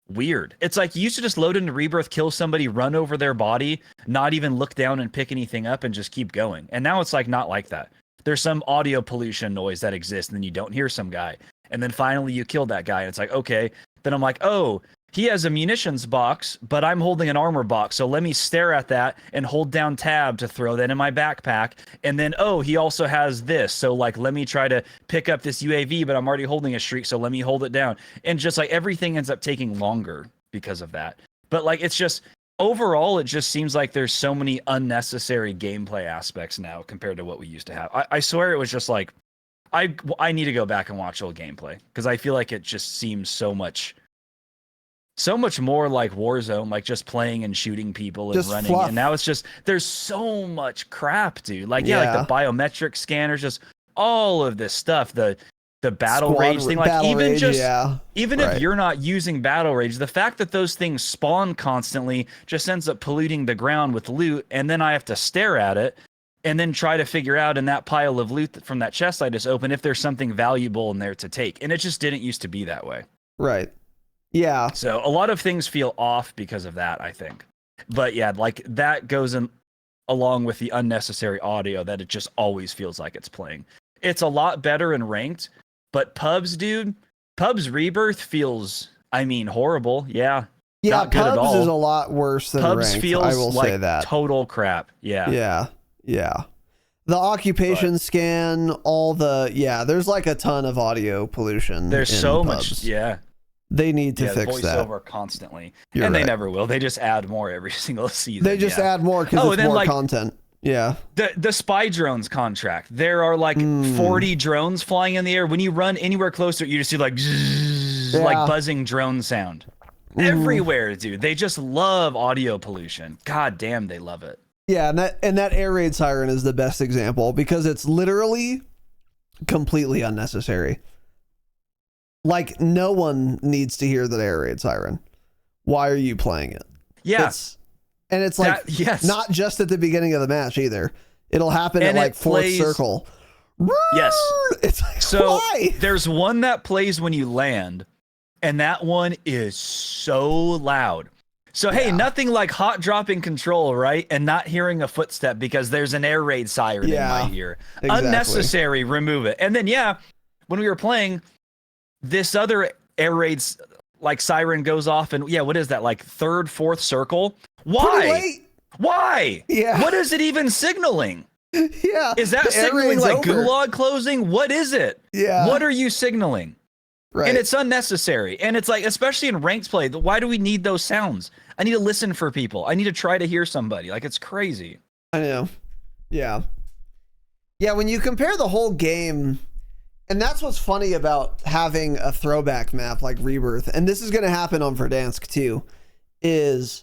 weird. It's like you used to just load into Rebirth, kill somebody, run over their body, not even look down and pick anything up and just keep going. And now it's like not like that. There's some audio pollution noise that exists and then you don't hear some guy. And then finally you killed that guy and it's like, okay. Then I'm like, oh, he has a munitions box, but I'm holding an armor box. So let me stare at that and hold down tab to throw that in my backpack. And then, oh, he also has this. So like, let me try to pick up this UAV, but I'm already holding a streak. So let me hold it down. And just like everything ends up taking longer because of that. But like, it's just overall, it just seems like there's so many unnecessary gameplay aspects now compared to what we used to have. I swear it was just like, I need to go back and watch old gameplay because I feel like it just seems so much more like Warzone, like just playing and shooting people and just running. Fluff. And now it's just, there's so much crap, dude. Like, like the biometric scanners, just all of this stuff, the battle rage thing, like even if you're not using battle rage, the fact that those things spawn constantly just ends up polluting the ground with loot. And then I have to stare at it and then try to figure out in that pile of loot from that chest I just opened if there's something valuable in there to take. And it just didn't used to be that way. Right. Yeah. So a lot of things feel off because of that, I think. But yeah, like that goes in along with the unnecessary audio that it just always feels like it's playing. It's a lot better in ranked, but pubs, dude, pubs Rebirth feels, I mean, horrible. Yeah. Yeah, not good at all. Pubs is a lot worse than pubs ranked, feels I will like say that. Total crap. Yeah. Yeah. Yeah. The occupation scan, all the, there's like a ton of audio pollution. There's so much. Yeah. They need to fix that. Voiceover constantly. You're and right. they never will. They just add more every single season. They just add more because it's more content. Yeah. The spy drones contract. There are like 40 drones flying in the air. When you run anywhere closer, you just see like like buzzing drone sound. Everywhere, dude. They just love audio pollution. God damn, they love it. Yeah, and that air raid siren is the best example because it's literally completely unnecessary. Like, no one needs to hear the air raid siren. Why are you playing it? Yeah. It's like, not just at the beginning of the match either. It'll happen at like fourth circle. Yes. It's like, why? There's one that plays when you land, and that one is so loud. So, hey, nothing like hot dropping control, right? And not hearing a footstep because there's an air raid siren in my ear. Exactly. Unnecessary, remove it. And then, when we were playing, this other air raids like siren goes off and what is that, like third, fourth circle? Why? Yeah. What is it even signaling? Yeah. Is that signaling like gulag closing? What is it? Yeah. What are you signaling? Right. And it's unnecessary. And it's like, especially in ranked play, why do we need those sounds? I need to listen for people. I need to try to hear somebody. Like, it's crazy. I know. Yeah. Yeah, when you compare the whole game. And that's what's funny about having a throwback map like Rebirth, and this is going to happen on Verdansk too, is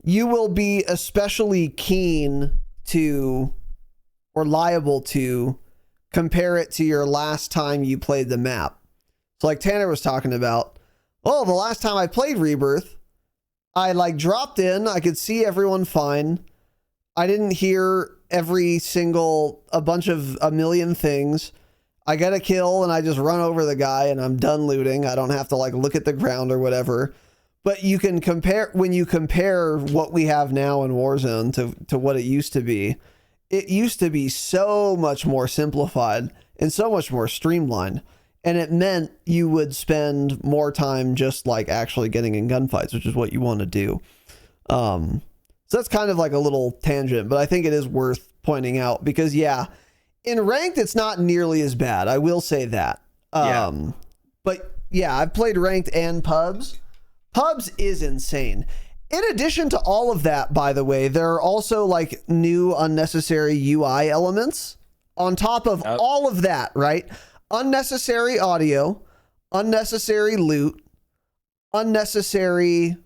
you will be especially keen to, or liable to, compare it to your last time you played the map. So like Tanner was talking about, the last time I played Rebirth, I like dropped in, I could see everyone fine. I didn't hear a million things. I get a kill and I just run over the guy and I'm done looting. I don't have to like look at the ground or whatever. But you can compare, when you compare what we have now in Warzone to what it used to be so much more simplified and so much more streamlined. And it meant you would spend more time just like actually getting in gunfights, which is what you want to do. So that's kind of like a little tangent, but I think it is worth pointing out because in ranked, it's not nearly as bad. I will say that. But I've played ranked and pubs. Pubs is insane. In addition to all of that, by the way, there are also like new unnecessary UI elements on top of all of that, right? Unnecessary audio, unnecessary loot, unnecessary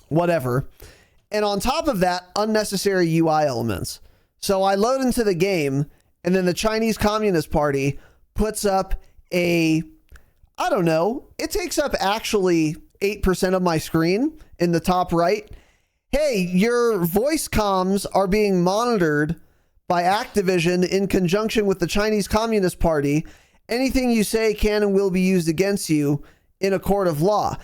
whatever. And on top of that, unnecessary UI elements. So I load into the game, and then the Chinese Communist Party puts up I don't know, it takes up actually 8% of my screen in the top right. Hey, your voice comms are being monitored by Activision in conjunction with the Chinese Communist Party. Anything you say can and will be used against you in a court of law.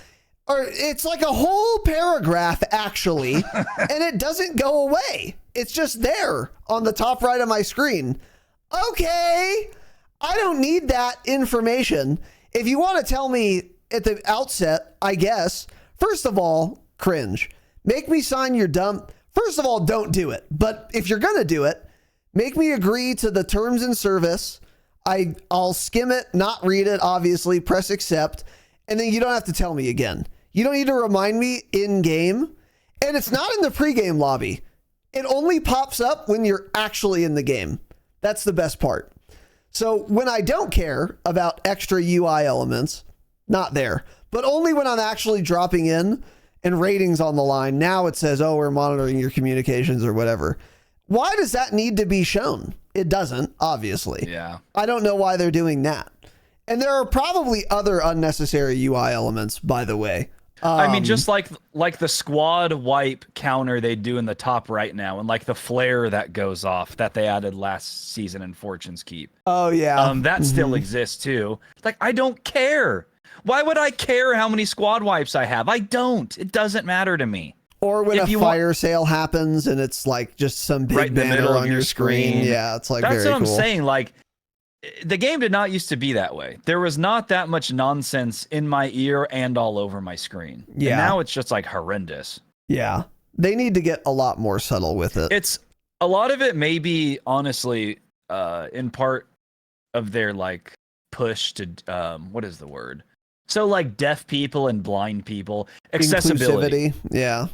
Or it's like a whole paragraph, actually, and it doesn't go away. It's just there on the top right of my screen. Okay, I don't need that information. If you want to tell me at the outset, I guess, first of all, cringe. Make me sign your dump. First of all, don't do it. But if you're going to do it, make me agree to the terms and service. I'll skim it, not read it, obviously, press accept, and then you don't have to tell me again. You don't need to remind me in game. And it's not in the pregame lobby. It only pops up when you're actually in the game. That's the best part. So when I don't care about extra UI elements, not there, but only when I'm actually dropping in and ratings on the line. Now it says, oh, we're monitoring your communications or whatever. Why does that need to be shown? It doesn't, obviously. Yeah. I don't know why they're doing that. And there are probably other unnecessary UI elements, by the way. I mean, just like the squad wipe counter they do in the top right now, and like the flare that goes off that they added last season in Fortune's Keep. Oh, yeah. That still exists, too. Like, I don't care. Why would I care how many squad wipes I have? I don't. It doesn't matter to me. Or when a fire sale happens and it's like just some big banner on your screen. Yeah, it's like that's very what I'm cool. saying. Like, the game did not used to be that way. There was not that much nonsense in my ear and all over my screen. Yeah. And now it's just like horrendous. Yeah. They need to get a lot more subtle with it. It's a lot of it may be honestly in part of their like push to what is the word? So like deaf people and blind people, accessibility. Inclusivity. Yeah.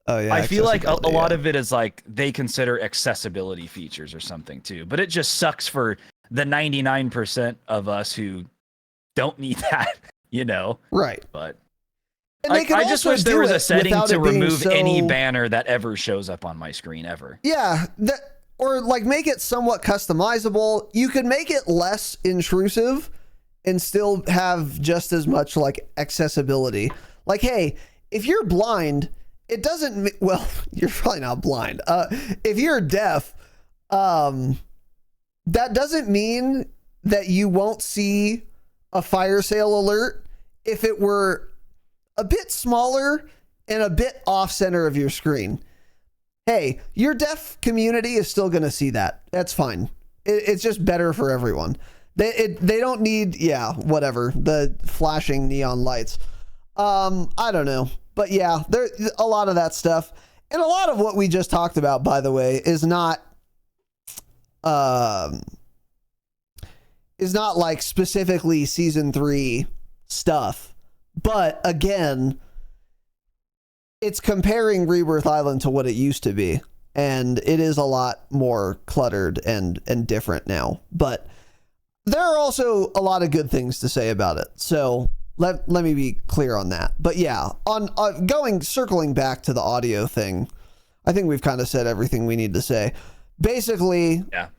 Oh yeah. I feel like a lot of it is like they consider accessibility features or something too, but it just sucks for the 99% of us who don't need that, you know? Right. But I just wish there was a setting to remove so... any banner that ever shows up on my screen ever. Yeah. Or like make it somewhat customizable. You could make it less intrusive and still have just as much like accessibility. Like, hey, if you're blind, it doesn't, well, you're probably not blind. If you're deaf, that doesn't mean that you won't see a fire sale alert if it were a bit smaller and a bit off center of your screen. Hey, your deaf community is still going to see that. That's fine. It's just better for everyone. They don't need, yeah, whatever, the flashing neon lights. I don't know. But yeah, there's a lot of that stuff. And a lot of what we just talked about, by the way, is not like specifically season 3 stuff, but again, it's comparing Rebirth Island to what it used to be, and it is a lot more cluttered and different now, but there are also a lot of good things to say about it, so let me be clear on that. But yeah, on circling back to the audio thing, I think we've kind of said everything we need to say. Basically, yeah.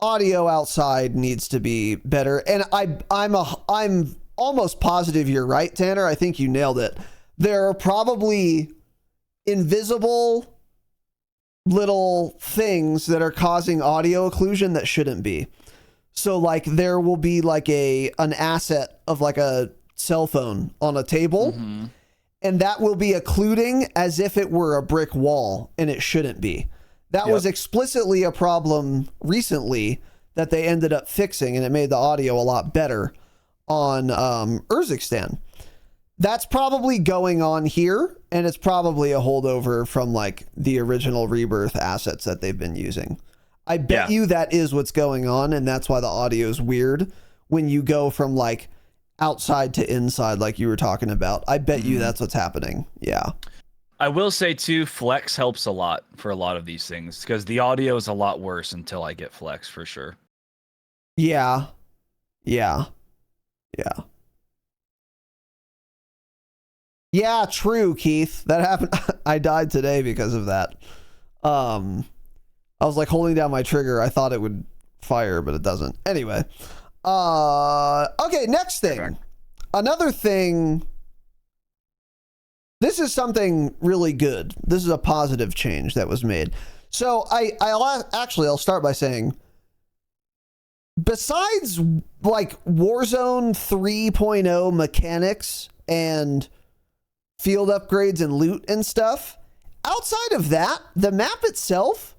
Audio outside needs to be better, and I'm almost positive you're right, Tanner. I think you nailed it. There are probably invisible little things that are causing audio occlusion that shouldn't be. So like there will be like an asset of like a cell phone on a table, and that will be occluding as if it were a brick wall, and it shouldn't be. That was explicitly a problem recently that they ended up fixing, and it made the audio a lot better on Urzikstan. That's probably going on here, and it's probably a holdover from like the original Rebirth assets that they've been using. I bet you that is what's going on, and that's why the audio is weird when you go from like outside to inside like you were talking about. I bet you that's what's happening. Yeah. I will say too, flex helps a lot for a lot of these things because the audio is a lot worse until I get flex for sure. Yeah. Yeah, true, Keith. That happened. I died today because of that. I was like holding down my trigger. I thought it would fire, but it doesn't. Anyway. Okay, next thing. Another thing. This is something really good. This is a positive change that was made. So I'll start by saying, besides like Warzone 3.0 mechanics and field upgrades and loot and stuff, outside of that, the map itself,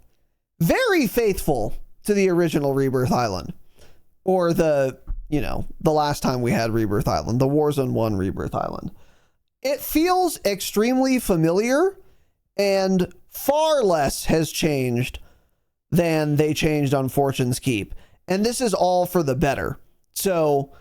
very faithful to the original Rebirth Island. Or the last time we had Rebirth Island, the Warzone 1 Rebirth Island. It feels extremely familiar, and far less has changed than they changed on Fortune's Keep. And this is all for the better. So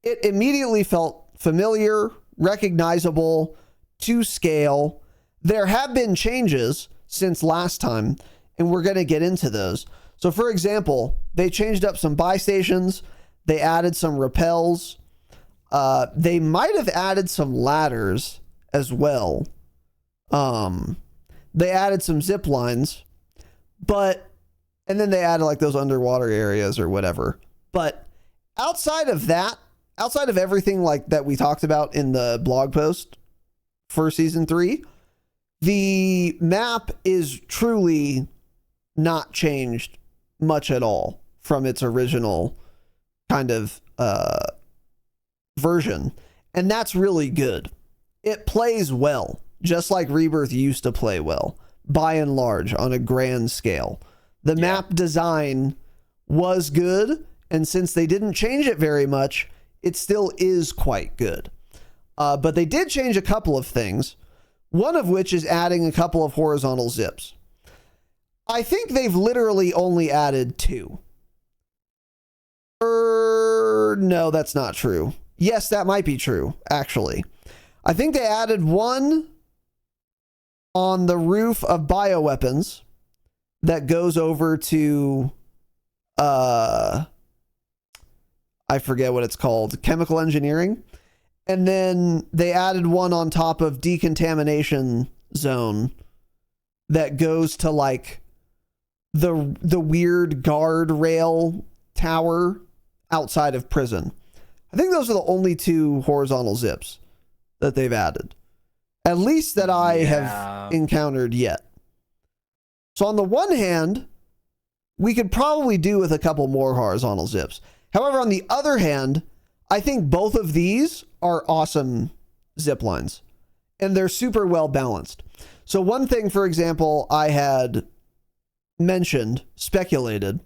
it immediately felt familiar, recognizable, to scale. There have been changes since last time, and we're going to get into those. So for example, they changed up some buy stations. They added some rappels. They might have added some ladders as well. They added some zip lines, and then they added like those underwater areas or whatever. But outside of that, outside of everything like that we talked about in the blog post for season 3, the map is truly not changed much at all from its original kind of version, and that's really good. It plays well, just like Rebirth used to play well, by and large, on a grand scale. The map design was good, and since they didn't change it very much, it still is quite good. But they did change a couple of things, one of which is adding a couple of horizontal zips. I think they've literally only added 2. No, that's not true. Yes, that might be true, actually. I think they added 1 on the roof of bioweapons that goes over to, I forget what it's called, chemical engineering. And then they added 1 on top of decontamination zone that goes to like the weird guardrail tower outside of prison. I think those are the only 2 horizontal zips that they've added, at least that I have encountered yet. So on the one hand, we could probably do with a couple more horizontal zips. However, on the other hand, I think both of these are awesome zip lines, and they're super well balanced. So one thing, for example, I had speculated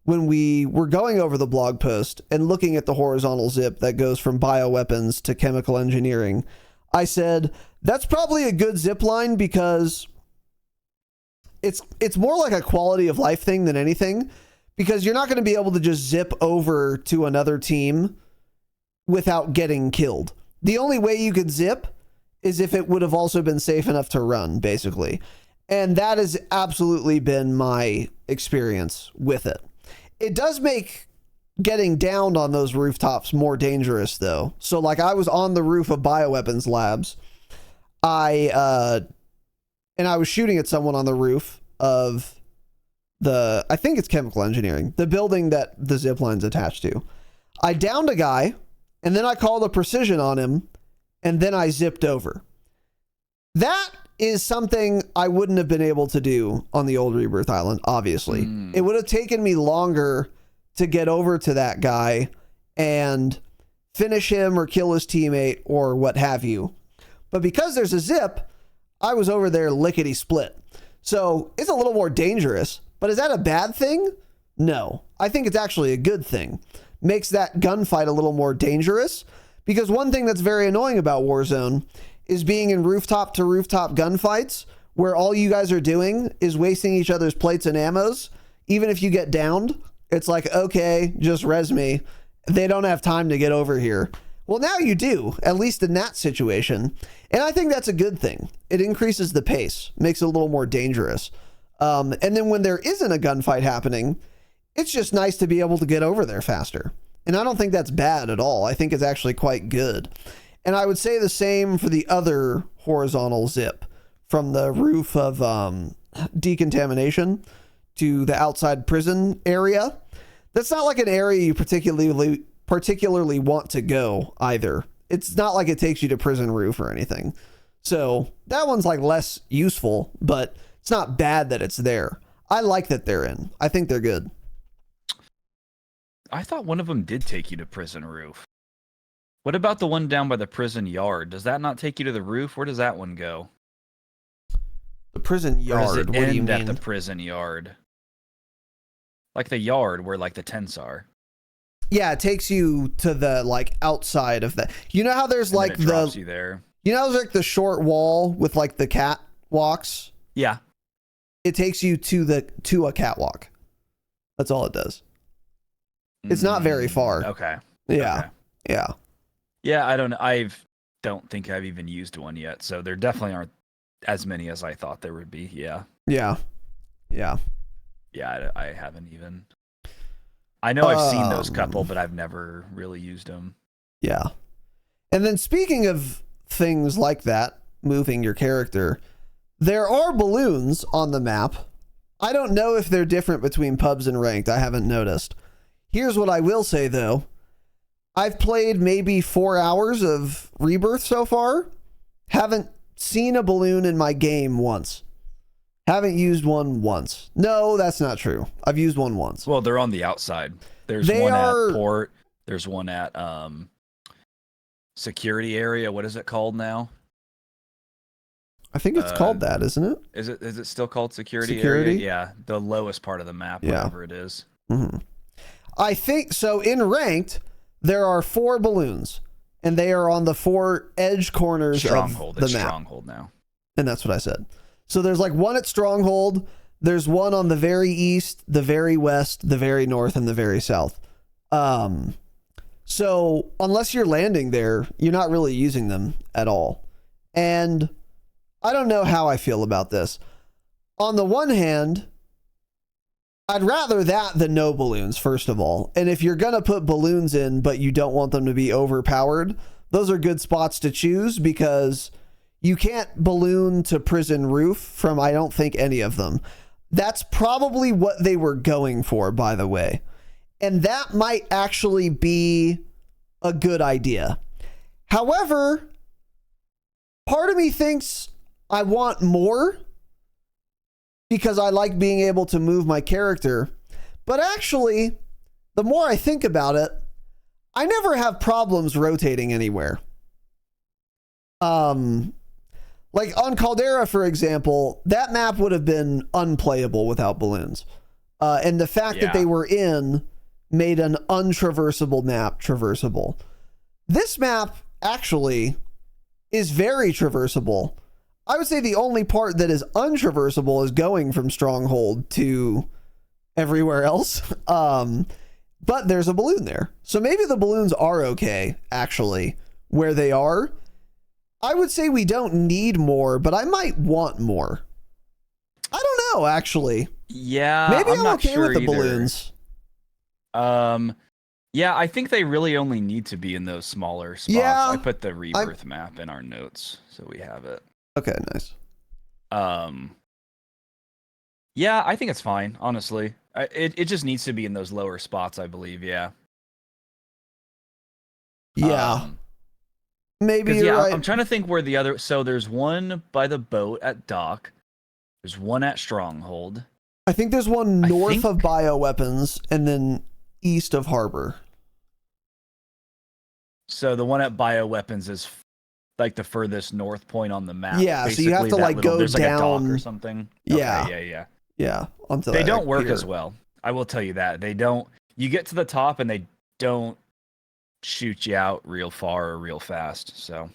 when we were going over the blog post and looking at the horizontal zip that goes from bioweapons to chemical engineering, I said, that's probably a good zip line because it's more like a quality of life thing than anything, because you're not going to be able to just zip over to another team without getting killed. The only way you could zip is if it would have also been safe enough to run, basically. And that has absolutely been my experience with it. It does make getting downed on those rooftops more dangerous, though. So, like, I was on the roof of bioweapons labs. I was shooting at someone on the roof of I think it's chemical engineering, the building that the zipline's attached to. I downed a guy, and then I called a precision on him, and then I zipped over. That is something I wouldn't have been able to do on the old Rebirth Island, obviously. It would have taken me longer to get over to that guy and finish him or kill his teammate or what have you. But because there's a zip, I was over there lickety split. So it's a little more dangerous, but is that a bad thing? No, I think it's actually a good thing. Makes that gunfight a little more dangerous, because one thing that's very annoying about Warzone is being in rooftop to rooftop gunfights where all you guys are doing is wasting each other's plates and ammos. Even if you get downed, it's like, okay, just res me. They don't have time to get over here. Well, now you do, at least in that situation. And I think that's a good thing. It increases the pace, makes it a little more dangerous. And then when there isn't a gunfight happening, it's just nice to be able to get over there faster. And I don't think that's bad at all. I think it's actually quite good. And I would say the same for the other horizontal zip from the roof of decontamination to the outside prison area. That's not like an area you particularly want to go either. It's not like it takes you to prison roof or anything. So that one's like less useful, but it's not bad that it's there. I like that they're in. I think they're good. I thought one of them did take you to prison roof. What about the one down by the prison yard? Does that not take you to the roof? Where does that one go? The prison yard? Or does it what do you end mean? at the prison yard? Like the yard where like the tents are. Yeah, it takes you to the like outside of that. You know how there's And like then it drops you there. You know, there's like the short wall with like the cat walks. Yeah. It takes you to a catwalk. That's all it does. It's not very far. Okay. Yeah. Okay. Yeah. Yeah, I don't think I've even used one yet. So there definitely aren't as many as I thought there would be. Yeah. Yeah. Yeah. Yeah, I haven't even. I know I've seen those couple, but I've never really used them. Yeah. And then speaking of things like that, moving your character, there are balloons on the map. I don't know if they're different between pubs and ranked. I haven't noticed. Here's what I will say, though. I've played maybe 4 hours of Rebirth so far. Haven't seen a balloon in my game once. Haven't used one once. No, that's not true. I've used one once. Well, they're on the outside. There's one at port. There's one at security area. What is it called now? I think it's called that, isn't it? Is it still called security area? Yeah, the lowest part of the map, whatever it is. Mm-hmm. I think so. In ranked, there are 4 balloons, and they are on the 4 edge corners of the map. Stronghold now, and that's what I said. So there's like one at Stronghold. There's one on the very east, the very west, the very north, and the very south. So unless you're landing there, you're not really using them at all. And I don't know how I feel about this. On the one hand, I'd rather that than no balloons, first of all. And if you're going to put balloons in, but you don't want them to be overpowered, those are good spots to choose because you can't balloon to prison roof from, I don't think, any of them. That's probably what they were going for, by the way. And that might actually be a good idea. However, part of me thinks I want more because I like being able to move my character. But actually, the more I think about it, I never have problems rotating anywhere. Like on Caldera, for example, that map would have been unplayable without balloons. And the fact that they were in made an untraversable map traversable. This map actually is very traversable. I would say the only part that is untraversable is going from Stronghold to everywhere else. But there's a balloon there. So maybe the balloons are okay, actually, where they are. I would say we don't need more, but I might want more. I don't know, actually. Yeah, maybe I'm not okay sure with the either. balloons. Yeah, I think they really only need to be in those smaller spots. Yeah, I put the Rebirth map in our notes, so we have it. Okay, nice. Yeah, I think it's fine, honestly. It just needs to be in those lower spots, I believe, yeah. Yeah. Maybe you're right. I'm trying to think where the other... So there's one by the boat at dock. There's one at Stronghold. I think there's one north of bioweapons and then east of harbor. So the one at bioweapons is like the furthest north point on the map. Yeah, basically, so you have to like go there's down like a dock or something. Yeah. Okay, yeah. Onto they that don't work pier. as well. I will tell you that. They don't. You get to the top and they don't shoot you out real far or real fast. So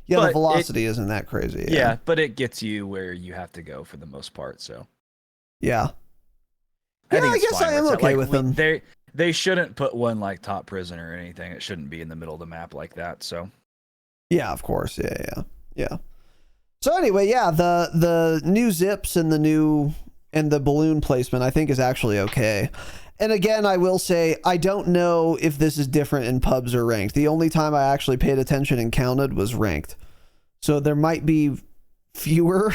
yeah, the velocity isn't that crazy. Yeah, but it gets you where you have to go for the most part. So yeah. I guess I am okay with them. They shouldn't put one like top prison or anything. It shouldn't be in the middle of the map like that. So yeah, of course. Yeah. So anyway, yeah, the new zips and the balloon placement I think is actually okay. And again, I will say I don't know if this is different in pubs or ranked. The only time I actually paid attention and counted was ranked. So there might be fewer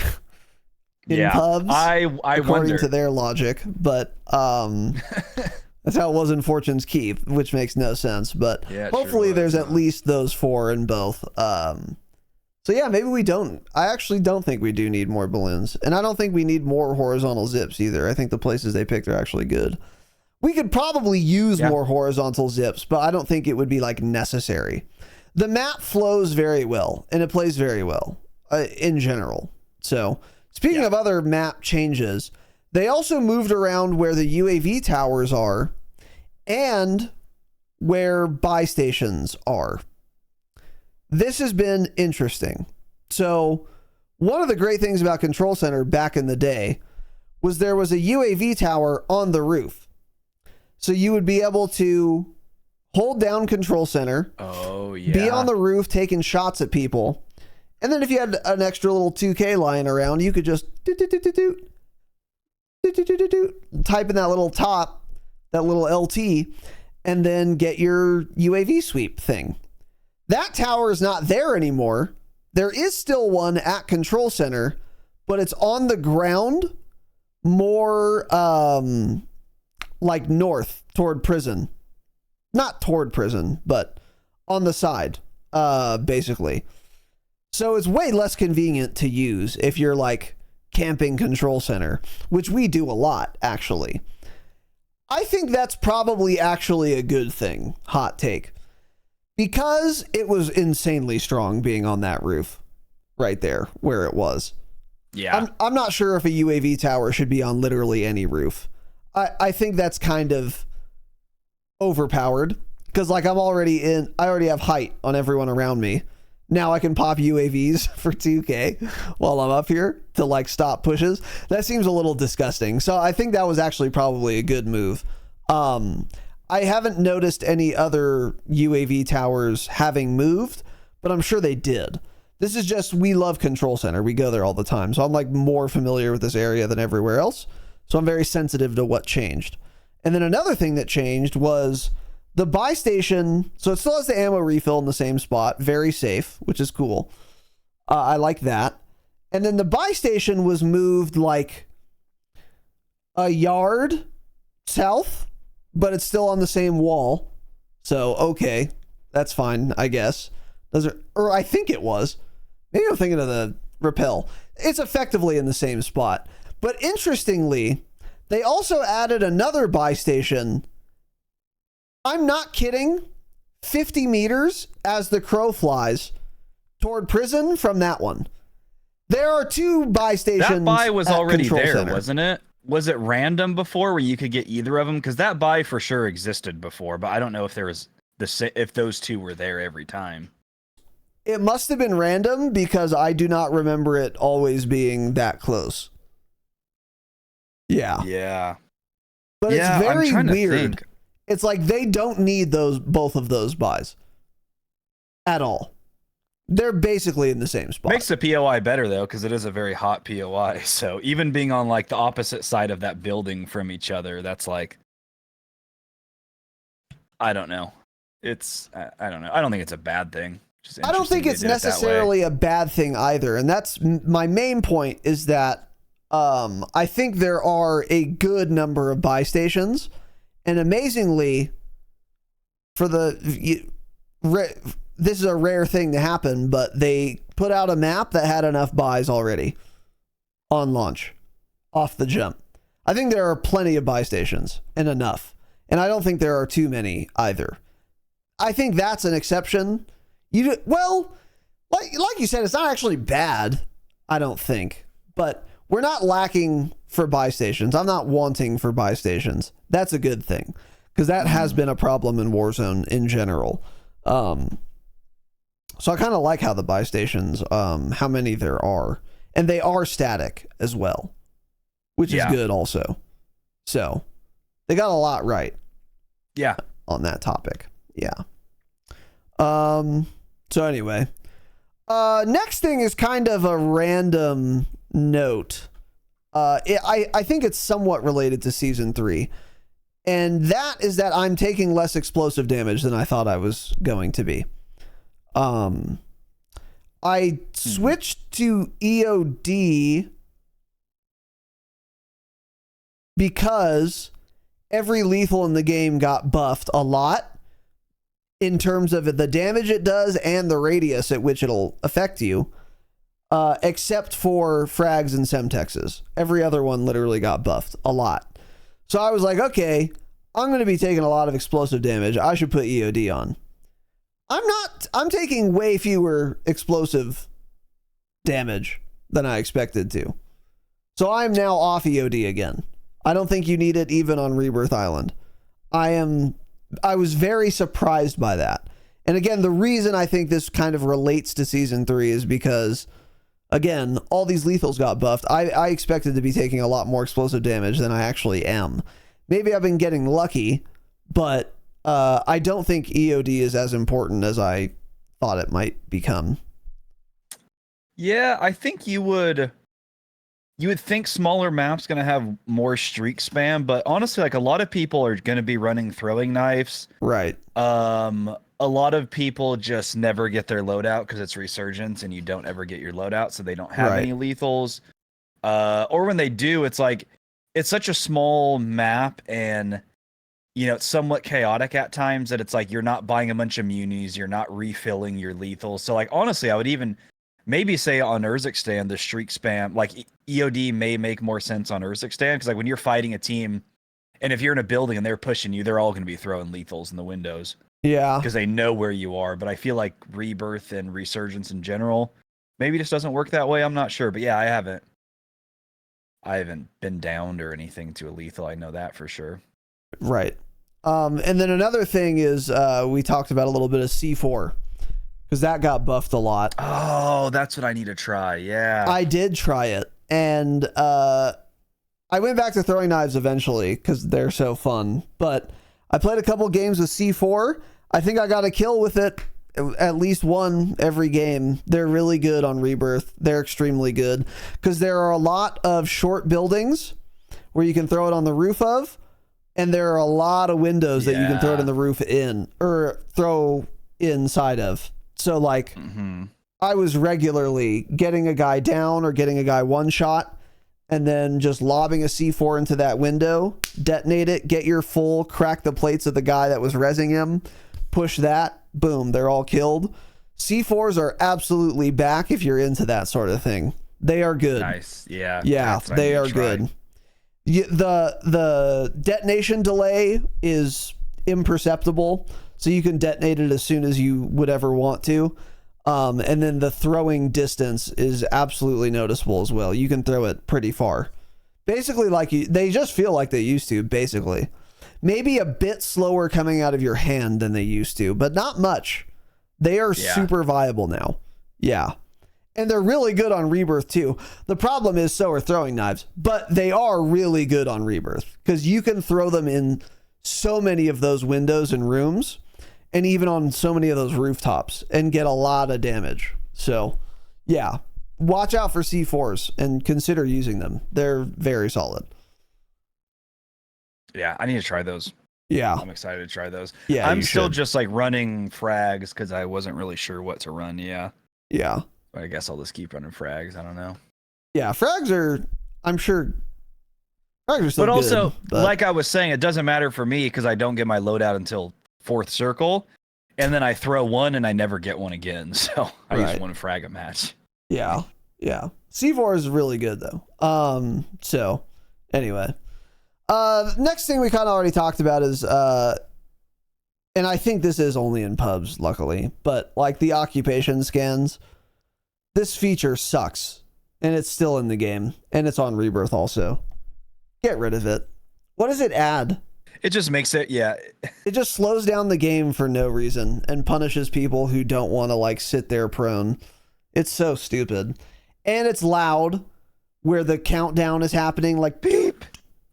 in pubs. I according wonder. to their logic, but that's how it was in Fortune's Keep, which makes no sense. But hopefully there's at least those 4 in both. So yeah, maybe we don't. I actually don't think we do need more balloons. And I don't think we need more horizontal zips either. I think the places they picked are actually good. We could probably use more horizontal zips, but I don't think it would be like necessary. The map flows very well and it plays very well in general. So speaking of other map changes, they also moved around where the UAV towers are and where buy stations are. This has been interesting. So one of the great things about Control Center back in the day was there was a UAV tower on the roof. So you would be able to hold down Control Center, be on the roof taking shots at people, and then if you had an extra little 2K lying around, you could just type in that little top, that little LT, and then get your UAV sweep thing. That tower is not there anymore. There is still one at Control Center, but it's on the ground more like north toward prison. Not toward prison, but on the side, basically. So it's way less convenient to use if you're like camping Control Center, which we do a lot, actually. I think that's probably actually a good thing. Hot take. Because it was insanely strong being on that roof right there where it was. Yeah. I'm not sure if a UAV tower should be on literally any roof. I think that's kind of overpowered because like I already have height on everyone around me. Now I can pop UAVs for 2K while I'm up here to like stop pushes. That seems a little disgusting. So I think that was actually probably a good move. I haven't noticed any other UAV towers having moved, but I'm sure they did. This is just, we love Control Center. We go there all the time. So I'm like more familiar with this area than everywhere else. So I'm very sensitive to what changed. And then another thing that changed was the buy station. So it still has the ammo refill in the same spot. Very safe, which is cool. I like that. And then the buy station was moved like a yard south, but it's still on the same wall. So, okay, that's fine, I guess. Or I think it was. Maybe I'm thinking of the rappel. It's effectively in the same spot. But interestingly, they also added another buy station. I'm not kidding. 50 meters as the crow flies toward prison from that one. There are 2 buy stations. That buy was already there, Center. Wasn't it? Was it random before where you could get either of them? Because that buy for sure existed before, but I don't know if there was if those 2 were there every time. It must have been random because I do not remember it always being that close. Yeah. Yeah. But it's very weird. It's like they don't need both of those buys at all. They're basically in the same spot. Makes the POI better though, because it is a very hot POI. So even being on like the opposite side of that building from each other, that's like, I don't know. I don't know. I don't think it's a bad thing. I don't think it's necessarily a bad thing either. And that's my main point is that I think there are a good number of buy stations. And amazingly, this is a rare thing to happen, but they put out a map that had enough buys already on launch, off the jump. I think there are plenty of buy stations and enough. And I don't think there are too many either. I think that's an exception. Like you said, it's not actually bad, I don't think. But we're not lacking for buy stations. I'm not wanting for buy stations. That's a good thing because that has been a problem in Warzone in general. So I kind of like how the buy stations, how many there are, and they are static as well, which is good also. So they got a lot right. Yeah. On that topic. Yeah. So anyway, next thing is kind of a random note. I think it's somewhat related to season 3. And that is that I'm taking less explosive damage than I thought I was going to be. I switched to EOD because every lethal in the game got buffed a lot in terms of the damage it does and the radius at which it'll affect you, except for frags and semtexes. Every other one literally got buffed a lot. So I was like, okay, I'm going to be taking a lot of explosive damage. I should put EOD on. I'm taking way fewer explosive damage than I expected to. So I'm now off EOD again. I don't think you need it even on Rebirth Island. I was very surprised by that. And again, the reason I think this kind of relates to season 3 is because, again, all these lethals got buffed. I expected to be taking a lot more explosive damage than I actually am. Maybe I've been getting lucky, but I don't think EOD is as important as I thought it might become. Yeah, I think you would think smaller maps going to have more streak spam, but honestly, like a lot of people are going to be running throwing knives. Right. A lot of people just never get their loadout because it's resurgence and you don't ever get your loadout, so they don't have any lethals. Or when they do, it's like it's such a small map and it's somewhat chaotic at times that it's like you're not buying a bunch of munis, you're not refilling your lethals. So like honestly, I would even maybe say on Urzikstan, the streak spam, like EOD may make more sense on Urzikstan because like when you're fighting a team and if you're in a building and they're pushing you, they're all going to be throwing lethals in the windows. Yeah. Because they know where you are. But I feel like Rebirth and Resurgence in general maybe just doesn't work that way. I'm not sure. But yeah, I haven't been downed or anything to a lethal. I know that for sure. Right. And then another thing is we talked about a little bit of C4 because that got buffed a lot. Oh, that's what I need to try. Yeah. I did try it. And I went back to throwing knives eventually because they're so fun. But I played a couple games with C4. I think I got a kill with it, at least one every game. They're really good on Rebirth. They're extremely good because there are a lot of short buildings where you can throw it on the roof of, and there are a lot of windows that you can throw it in the roof in or throw inside of. So like I was regularly getting a guy down or getting a guy one shot and then just lobbing a C4 into that window, detonate it, get your full, crack the plates of the guy that was rezzing him, push that, boom, they're all killed. C4s are absolutely back if you're into that sort of thing. They are good. Nice. Yeah. Yeah, they are good. The detonation delay is imperceptible, so you can detonate it as soon as you would ever want to. And then the throwing distance is absolutely noticeable as well. You can throw it pretty far. Basically, they just feel like they used to, basically. Maybe a bit slower coming out of your hand than they used to, but not much. They are super viable now. Yeah. And they're really good on Rebirth too. The problem is so are throwing knives, but they are really good on Rebirth because you can throw them in so many of those windows and rooms and even on so many of those rooftops and get a lot of damage. So yeah, watch out for C4s and consider using them. They're very solid. Yeah, I need to try those. Yeah. I'm excited to try those. Yeah, I'm still just like running frags because I wasn't really sure what to run. Yeah. Yeah. But I guess I'll just keep running frags. I don't know. Yeah, frags are, I'm sure, frags are still good. But also, but like I was saying, it doesn't matter for me because I don't get my loadout until 4th circle. And then I throw one and I never get one again. So I use one frag a match. Yeah. Yeah. C4 is really good though. So anyway, next thing we kind of already talked about is, and I think this is only in pubs, luckily, but like the occupation scans, this feature sucks and it's still in the game and it's on Rebirth also. Get rid of it. What does it add? It just makes it, It just slows down the game for no reason and punishes people who don't want to like sit there prone. It's so stupid. And it's loud where the countdown is happening like beep,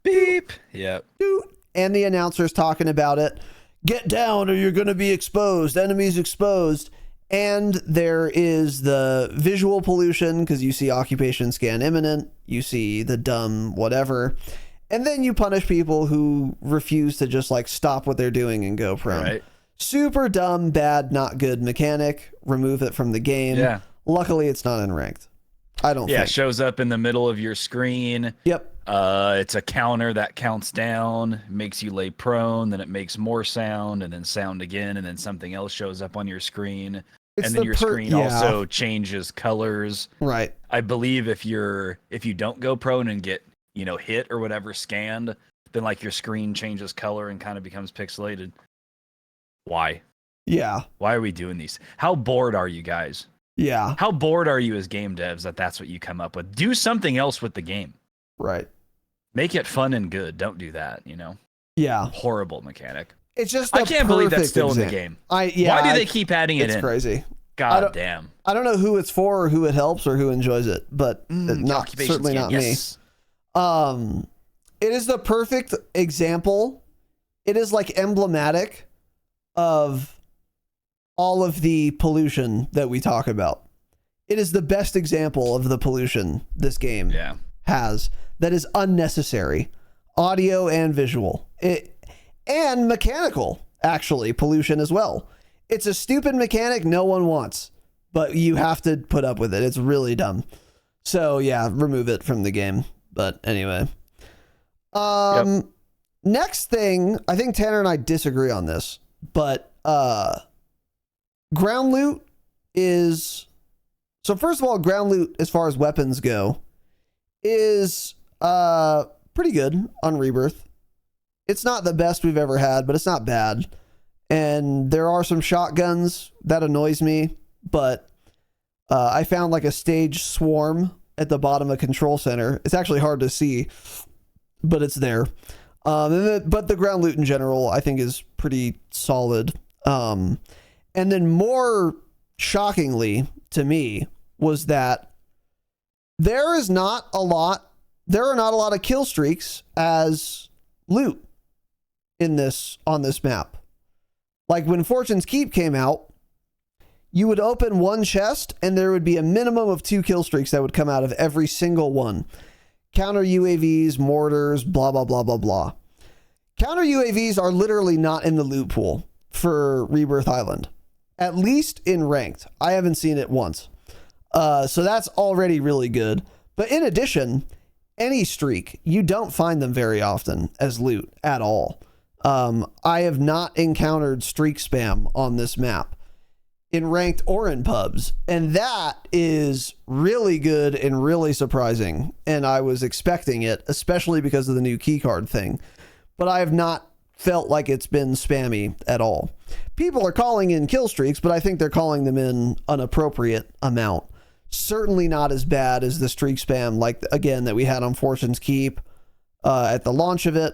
beep. Yep. Doot. and the announcers talking about it. Get down or you're going to be exposed. Enemies exposed. And there is the visual pollution because you see occupation scan imminent. You see the dumb whatever. And then you punish people who refuse to just like stop what they're doing and go prone. Right. Super dumb, bad, not good mechanic. Remove it from the game. Yeah. Luckily, it's not in ranked. I don't think. It shows up in the middle of your screen. Yep. It's a counter that counts down, makes you lay prone, then it makes more sound, and then sound again, and then something else shows up on your screen. And then your screen also changes colors. Right. I believe if you don't go prone and get, hit or whatever scanned, then like your screen changes color and kind of becomes pixelated. Why? Yeah. Why are we doing these? How bored are you guys? Yeah. How bored are you as game devs that's what you come up with? Do something else with the game. Right. Make it fun and good. Don't do that, Yeah. Horrible mechanic. It's just I can't believe that's still in the game. Why do they keep adding it in? It's crazy. God damn. I don't know who it's for or who it helps or who enjoys it, but certainly not me. It is the perfect example. It is like emblematic of all of the pollution that we talk about. It is the best example of the pollution this game has that is unnecessary. Audio and visual. And mechanical, actually, pollution as well. It's a stupid mechanic no one wants, but you have to put up with it. It's really dumb. So yeah, remove it from the game. But anyway. Next thing, I think Tanner and I disagree on this, but ground loot is... So first of all, ground loot, as far as weapons go, is pretty good on Rebirth. It's not the best we've ever had, but it's not bad. And there are some shotguns that annoys me, but I found like a stage swarm at the bottom of Control Center. It's actually hard to see, but it's there. But the ground loot in general, I think, is pretty solid. And then more shockingly to me was that there are not a lot of kill streaks as loot on this map. Like when Fortune's Keep came out, you would open one chest and there would be a minimum of 2 kill streaks that would come out of every single one. Counter UAVs, mortars, blah, blah, blah, blah, blah. Counter UAVs are literally not in the loot pool for Rebirth Island, at least in ranked. I haven't seen it once. So that's already really good. But in addition, any streak, you don't find them very often as loot at all. I have not encountered streak spam on this map in ranked or in pubs, and that is really good and really surprising, and I was expecting it, especially because of the new keycard thing, but I have not felt like it's been spammy at all. People are calling in kill streaks, but I think they're calling them in an appropriate amount. Certainly not as bad as the streak spam, like, again, that we had on Fortune's Keep at the launch of it,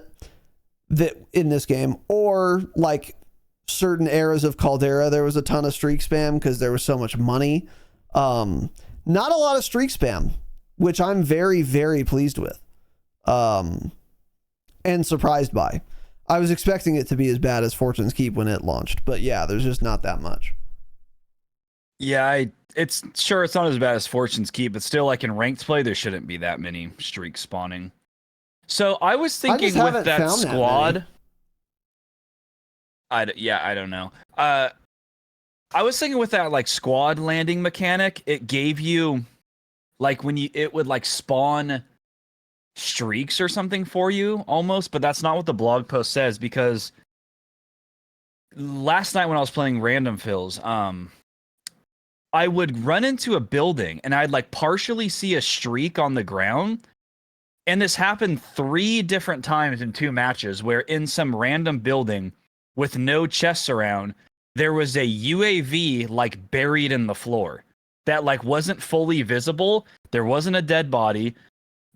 that in this game, or like certain eras of Caldera, there was a ton of streak spam because there was so much money. Not a lot of streak spam, which I'm very, very pleased with, and surprised by. I was expecting it to be as bad as Fortune's Keep when it launched, but yeah, there's just not that much. Yeah, it's not as bad as Fortune's Keep, but still, like in ranked play, there shouldn't be that many streaks spawning. So I was thinking with that squad. I don't know. I was thinking with that like squad landing mechanic, it gave you like it would like spawn streaks or something for you almost, but that's not what the blog post says, because last night when I was playing random fills, I would run into a building and I'd like partially see a streak on the ground. And this happened 3 different times in 2 matches where in some random building with no chests around, there was a UAV like buried in the floor that like wasn't fully visible. There wasn't a dead body.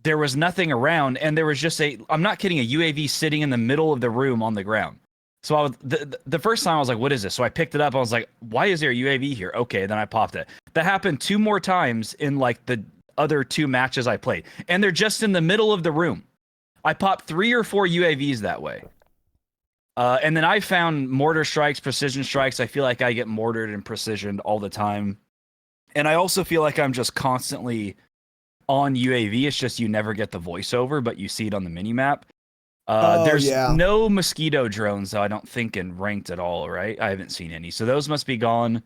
There was nothing around. And there was just I'm not kidding, a UAV sitting in the middle of the room on the ground. So the first time I was like, what is this? So I picked it up. I was like, why is there a UAV here? Okay, then I popped it. That happened 2 more times in like the other 2 matches I played, and they're just in the middle of the room. I popped 3 or 4 UAVs that way. And then I found mortar strikes, precision strikes. I feel like I get mortared and precisioned all the time. And I also feel like I'm just constantly on UAV. It's just you never get the voiceover, but you see it on the minimap. There's no mosquito drones, though, I don't think, in ranked at all, right? I haven't seen any. So those must be gone.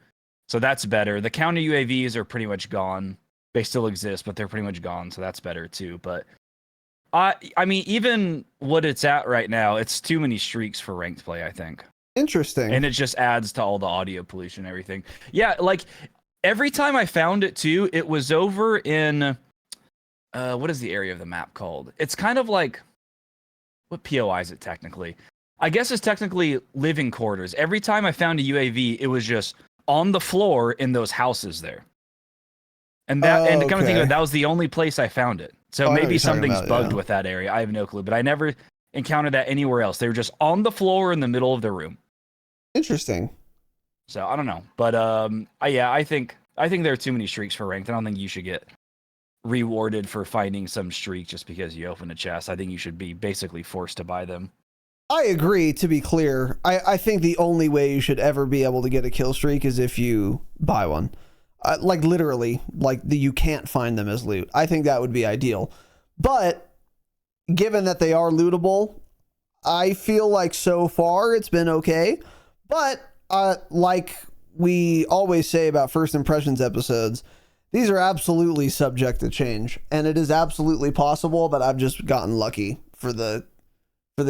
So that's better. The counter UAVs are pretty much gone. They still exist, but they're pretty much gone. So that's better, too. But I mean, even what it's at right now, it's too many streaks for ranked play, I think. Interesting. And it just adds to all the audio pollution and everything. Yeah, like every time I found it too, it was over in what is the area of the map called? It's kind of like, what POI is it technically? I guess it's technically living quarters. Every time I found a UAV, it was just on the floor in those houses there. And that, and to come to think of it, that was the only place I found it. So maybe something's bugged with that area. I have no clue, but I never encountered that anywhere else. They were just on the floor in the middle of the room. Interesting. So I don't know, but I think there are too many streaks for ranked. I don't think you should get rewarded for finding some streak just because you open a chest. I think you should be basically forced to buy them. I agree, to be clear. I think the only way you should ever be able to get a kill streak is if you buy one. Like literally, you can't find them as loot. I think that would be ideal. But given that they are lootable, I feel like so far it's been okay. But like we always say about first impressions episodes, these are absolutely subject to change. And it is absolutely possible that I've just gotten lucky for the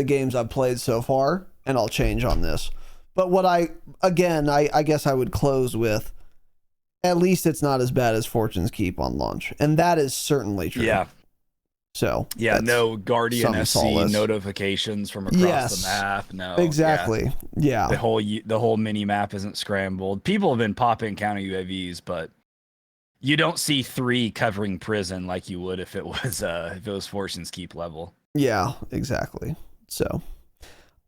games I've played so far, and I'll change on this. But what I guess I would close with, at least it's not as bad as Fortune's Keep on launch. And that is certainly true. Yeah. So yeah, no Guardian SC notifications from across the map. No, exactly. Yeah. The whole mini map isn't scrambled. People have been popping counter UAVs, but you don't see 3 covering prison like you would if it was Fortune's Keep level. Yeah, exactly. So,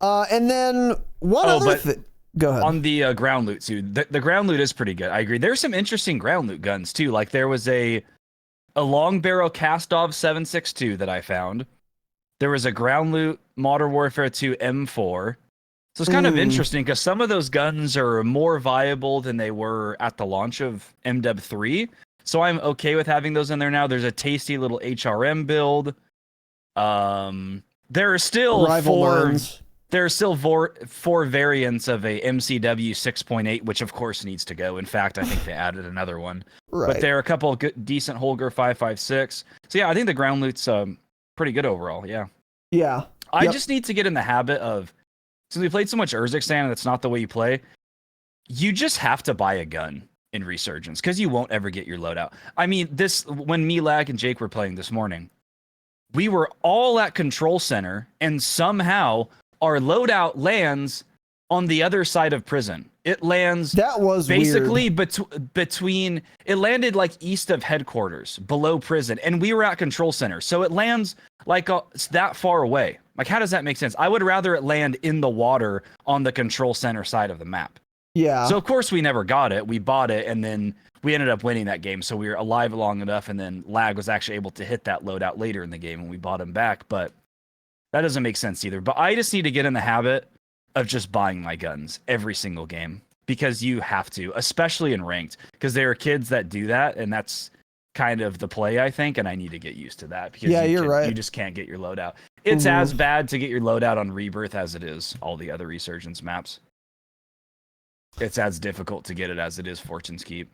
and then what other go ahead. On the ground loot too. The ground loot is pretty good. I agree. There's some interesting ground loot guns too. Like there was a long barrel Kastov 7.62 that I found. There was a ground loot Modern Warfare 2 M4. So it's kind of interesting because some of those guns are more viable than they were at the launch of MW 3. So I'm okay with having those in there now. There's a tasty little HRM build. There are still four variants of a MCW 6.8, which of course needs to go. In fact, I think they added another one. Right. But there are a couple of decent Holger 5.56. So yeah, I think the ground loot's pretty good overall. Yeah. Yeah. I just need to get in the habit of, since we played so much Urzikstan and that's not the way you play, you just have to buy a gun in Resurgence because you won't ever get your loadout. I mean, when me, Lag, and Jake were playing this morning, we were all at Control Center, and somehow our loadout lands on the other side of prison. It lands basically between. It landed like east of headquarters, below prison, and we were at Control Center. So it lands like it's that far away. Like, how does that make sense? I would rather it land in the water on the Control Center side of the map. Yeah. So of course we never got it. We bought it, and then we ended up winning that game. So we were alive long enough, and then Lag was actually able to hit that loadout later in the game, and we bought him back. But that doesn't make sense either. But I just need to get in the habit of just buying my guns every single game, because you have to, especially in ranked, because there are kids that do that, and that's kind of the play, I think, and I need to get used to that, because you're right. You just can't get your loadout. It's as bad to get your loadout on Rebirth as it is all the other Resurgence maps. It's as difficult to get it as it is Fortune's Keep,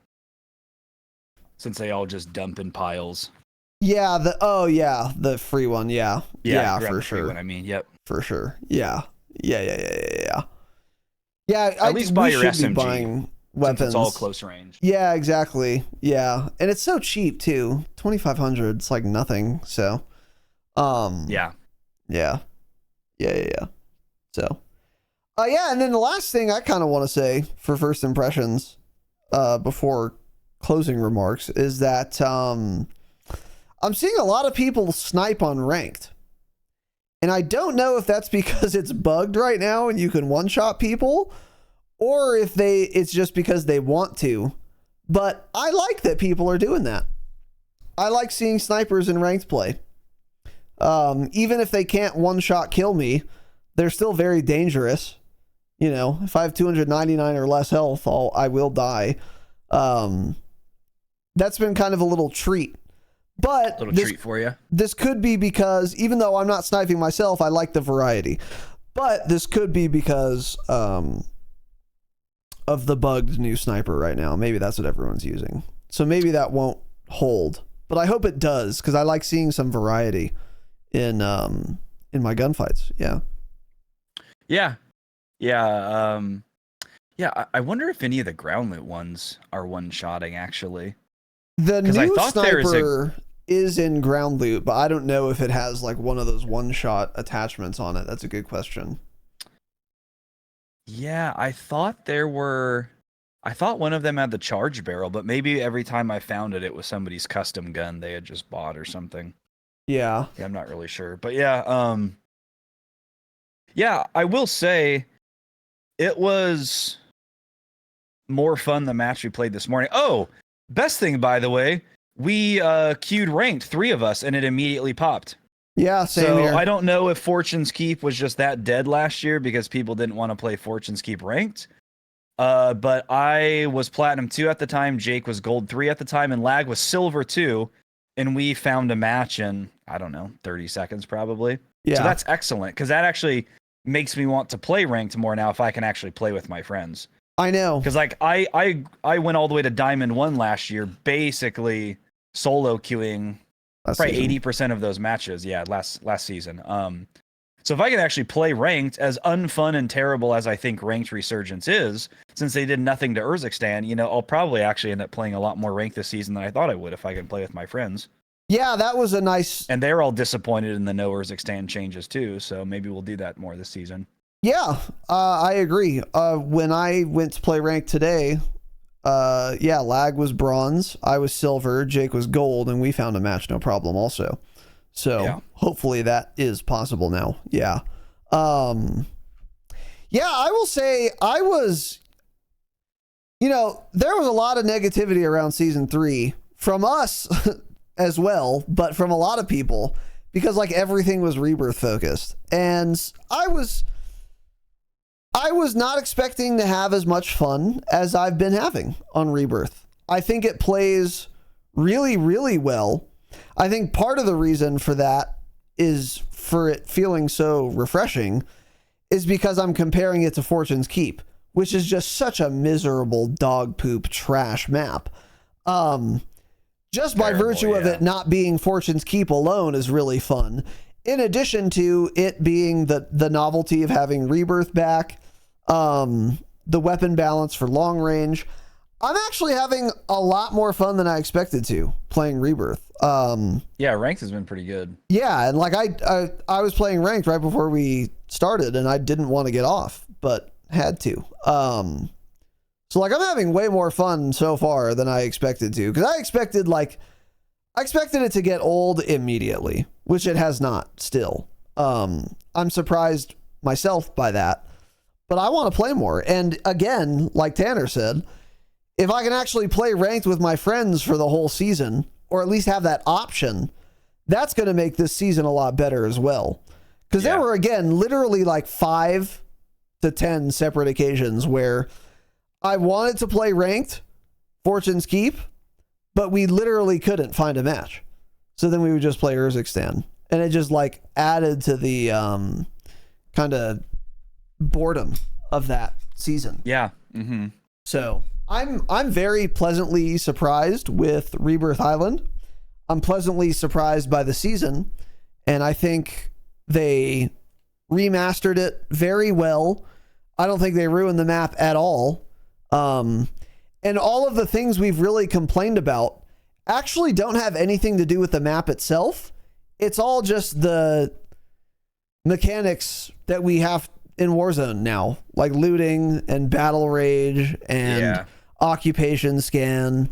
since they all just dump in piles. Yeah, the free one, yeah, for sure. One, I mean, yep, for sure, yeah. Yeah. At least buy your SMG. Buying weapons. It's all close range. Yeah, exactly. Yeah, and it's so cheap too. 2,500. It's like nothing. So, yeah. So, and then the last thing I kind of want to say for first impressions, before closing remarks, is that I'm seeing a lot of people snipe on ranked. And I don't know if that's because it's bugged right now and you can one-shot people, or if it's just because they want to. But I like that people are doing that. I like seeing snipers in ranked play. Even if they can't one-shot kill me, they're still very dangerous. You know, if I have 299 or less health, I will die. That's been kind of a little treat. But treat for you. This could be because, even though I'm not sniping myself, I like the variety. But this could be because of the bugged new sniper right now. Maybe that's what everyone's using. So maybe that won't hold. But I hope it does, because I like seeing some variety in my gunfights. Yeah. Yeah. I wonder if any of the ground loot ones are one-shotting, actually. The new sniper is in ground loot, but I don't know if it has like one of those one-shot attachments on it. That's a good question. Yeah, I thought one of them had the charge barrel, but maybe every time I found it, it was somebody's custom gun they had just bought or something. Yeah, I'm not really sure. But yeah, I will say it was more fun the match we played this morning. Oh, best thing, by the way, we queued ranked, 3 of us, and it immediately popped. Yeah, same here. I don't know if Fortune's Keep was just that dead last year because people didn't want to play Fortune's Keep ranked. But I was Platinum 2 at the time, Jake was Gold 3 at the time, and Lag was Silver 2, and we found a match in, I don't know, 30 seconds probably. Yeah. So that's excellent, because that actually makes me want to play ranked more now if I can actually play with my friends. I know. Because like I went all the way to Diamond 1 last year, basically solo queuing probably 80% of those matches. Yeah, last season. So if I can actually play ranked, as unfun and terrible as I think ranked Resurgence is, since they did nothing to Urzikstan, you know, I'll probably actually end up playing a lot more ranked this season than I thought I would if I can play with my friends. Yeah, that was a nice... And they're all disappointed in the no Urzikstan changes too, so maybe we'll do that more this season. Yeah, I agree. When I went to play ranked today, Lag was bronze, I was silver, Jake was gold, and we found a match no problem also. So hopefully that is possible now. Yeah. I will say I was, there was a lot of negativity around season 3 from us as well, but from a lot of people, because like everything was Rebirth focused. And I was not expecting to have as much fun as I've been having on Rebirth. I think it plays really, really well. I think part of the reason for that is for it feeling so refreshing is because I'm comparing it to Fortune's Keep, which is just such a miserable dog poop trash map. Just by virtue of it not being Fortune's Keep alone is really fun. In addition to it being the novelty of having Rebirth back, the weapon balance for long range, I'm actually having a lot more fun than I expected to playing Rebirth. Ranked has been pretty good. Yeah, and like I was playing ranked right before we started, and I didn't want to get off, but had to. So like I'm having way more fun so far than I expected to, because I expected it to get old immediately, which it has not still. I'm surprised myself by that, but I want to play more. And again, like Tanner said, if I can actually play ranked with my friends for the whole season, or at least have that option, that's going to make this season a lot better as well. Because there were, again, literally like 5 to 10 separate occasions where I wanted to play ranked Fortune's Keep, but we literally couldn't find a match. So then we would just play Urzikstan. And it just like added to the kind of boredom of that season. Yeah. Mm-hmm. So I'm very pleasantly surprised with Rebirth Island. I'm pleasantly surprised by the season, and I think they remastered it very well. I don't think they ruined the map at all. And all of the things we've really complained about actually don't have anything to do with the map itself. It's all just the mechanics that we have in Warzone now, like looting and battle rage and occupation scan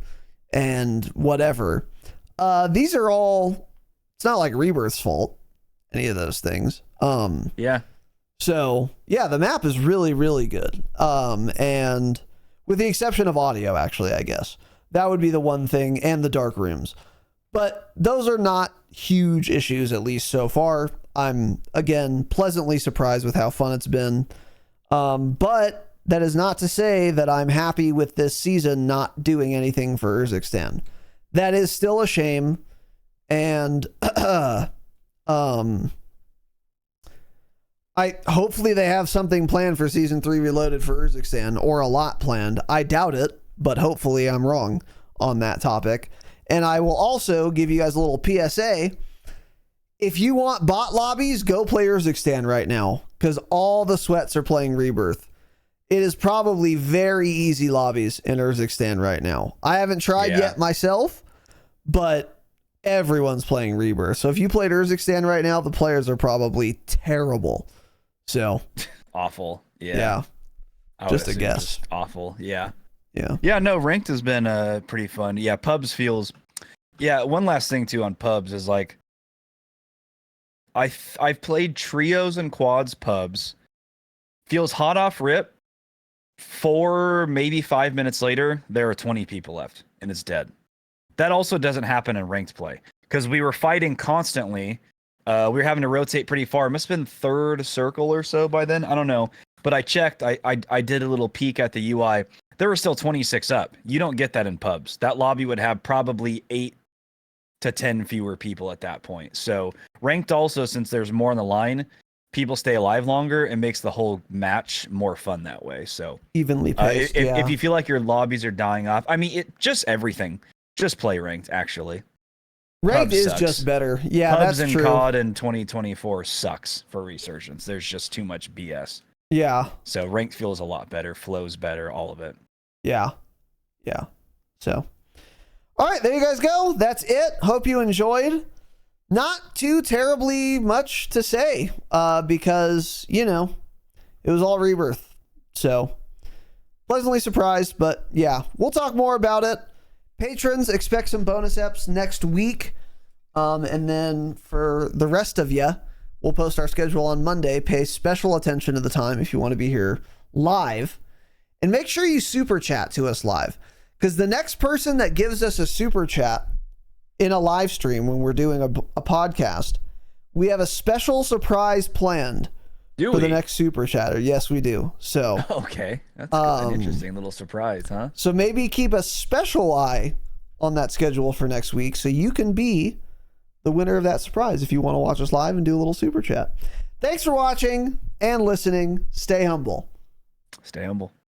and whatever. These are all, it's not like Rebirth's fault, any of those things. So yeah, the map is really, really good. And with the exception of audio, actually, I guess that would be the one thing, and the dark rooms, but those are not huge issues, at least so far. I'm again pleasantly surprised with how fun it's been. But that is not to say that I'm happy with this season not doing anything for Urzikstan. That is still a shame. And hopefully they have something planned for season 3 Reloaded for Urzikstan, or a lot planned. I doubt it, but hopefully I'm wrong on that topic. And I will also give you guys a little PSA. If you want bot lobbies, go play Urzikstan right now, because all the sweats are playing Rebirth. It is probably very easy lobbies in Urzikstan right now. I haven't tried yet myself, but everyone's playing Rebirth. So if you played Urzikstan right now, the players are probably terrible. So awful. Yeah. Just a guess. Just awful. Yeah. Yeah. Yeah. No, ranked has been pretty fun. Yeah. Pubs feels. Yeah. One last thing too on pubs is like, I've played trios and quads pubs. Feels hot off rip. 4, maybe 5 minutes later, there are 20 people left and it's dead. That also doesn't happen in ranked play because we were fighting constantly. We were having to rotate pretty far. It must have been third circle or so by then. I don't know. But I checked. I did a little peek at the UI. There were still 26 up. You don't get that in pubs. That lobby would have probably 8 to 10 fewer people at that point. So ranked also, since there's more on the line, people stay alive longer and makes the whole match more fun that way. So evenly paced. If you feel like your lobbies are dying off, I mean, just everything. Just play ranked, actually. Ranked is just better. Yeah, Pubs that's and true. COD in 2024 sucks for Resurgence. There's just too much BS. Yeah. So ranked feels a lot better, flows better, all of it. Yeah. So, all right, there you guys go. That's it. Hope you enjoyed. Not too terribly much to say, because, you know, it was all Rebirth. So, pleasantly surprised, but yeah, we'll talk more about it. Patrons, expect some bonus eps next week. And then for the rest of you, we'll post our schedule on Monday. Pay special attention to the time if you want to be here live. And make sure you super chat to us live, because the next person that gives us a super chat in a live stream when we're doing a podcast, we have a special surprise planned for the next super chatter. Yes, we do. So okay, that's an interesting little surprise, huh? So maybe keep a special eye on that schedule for next week, so you can be the winner of that surprise if you want to watch us live and do a little super chat. Thanks for watching and listening. Stay humble. Stay humble.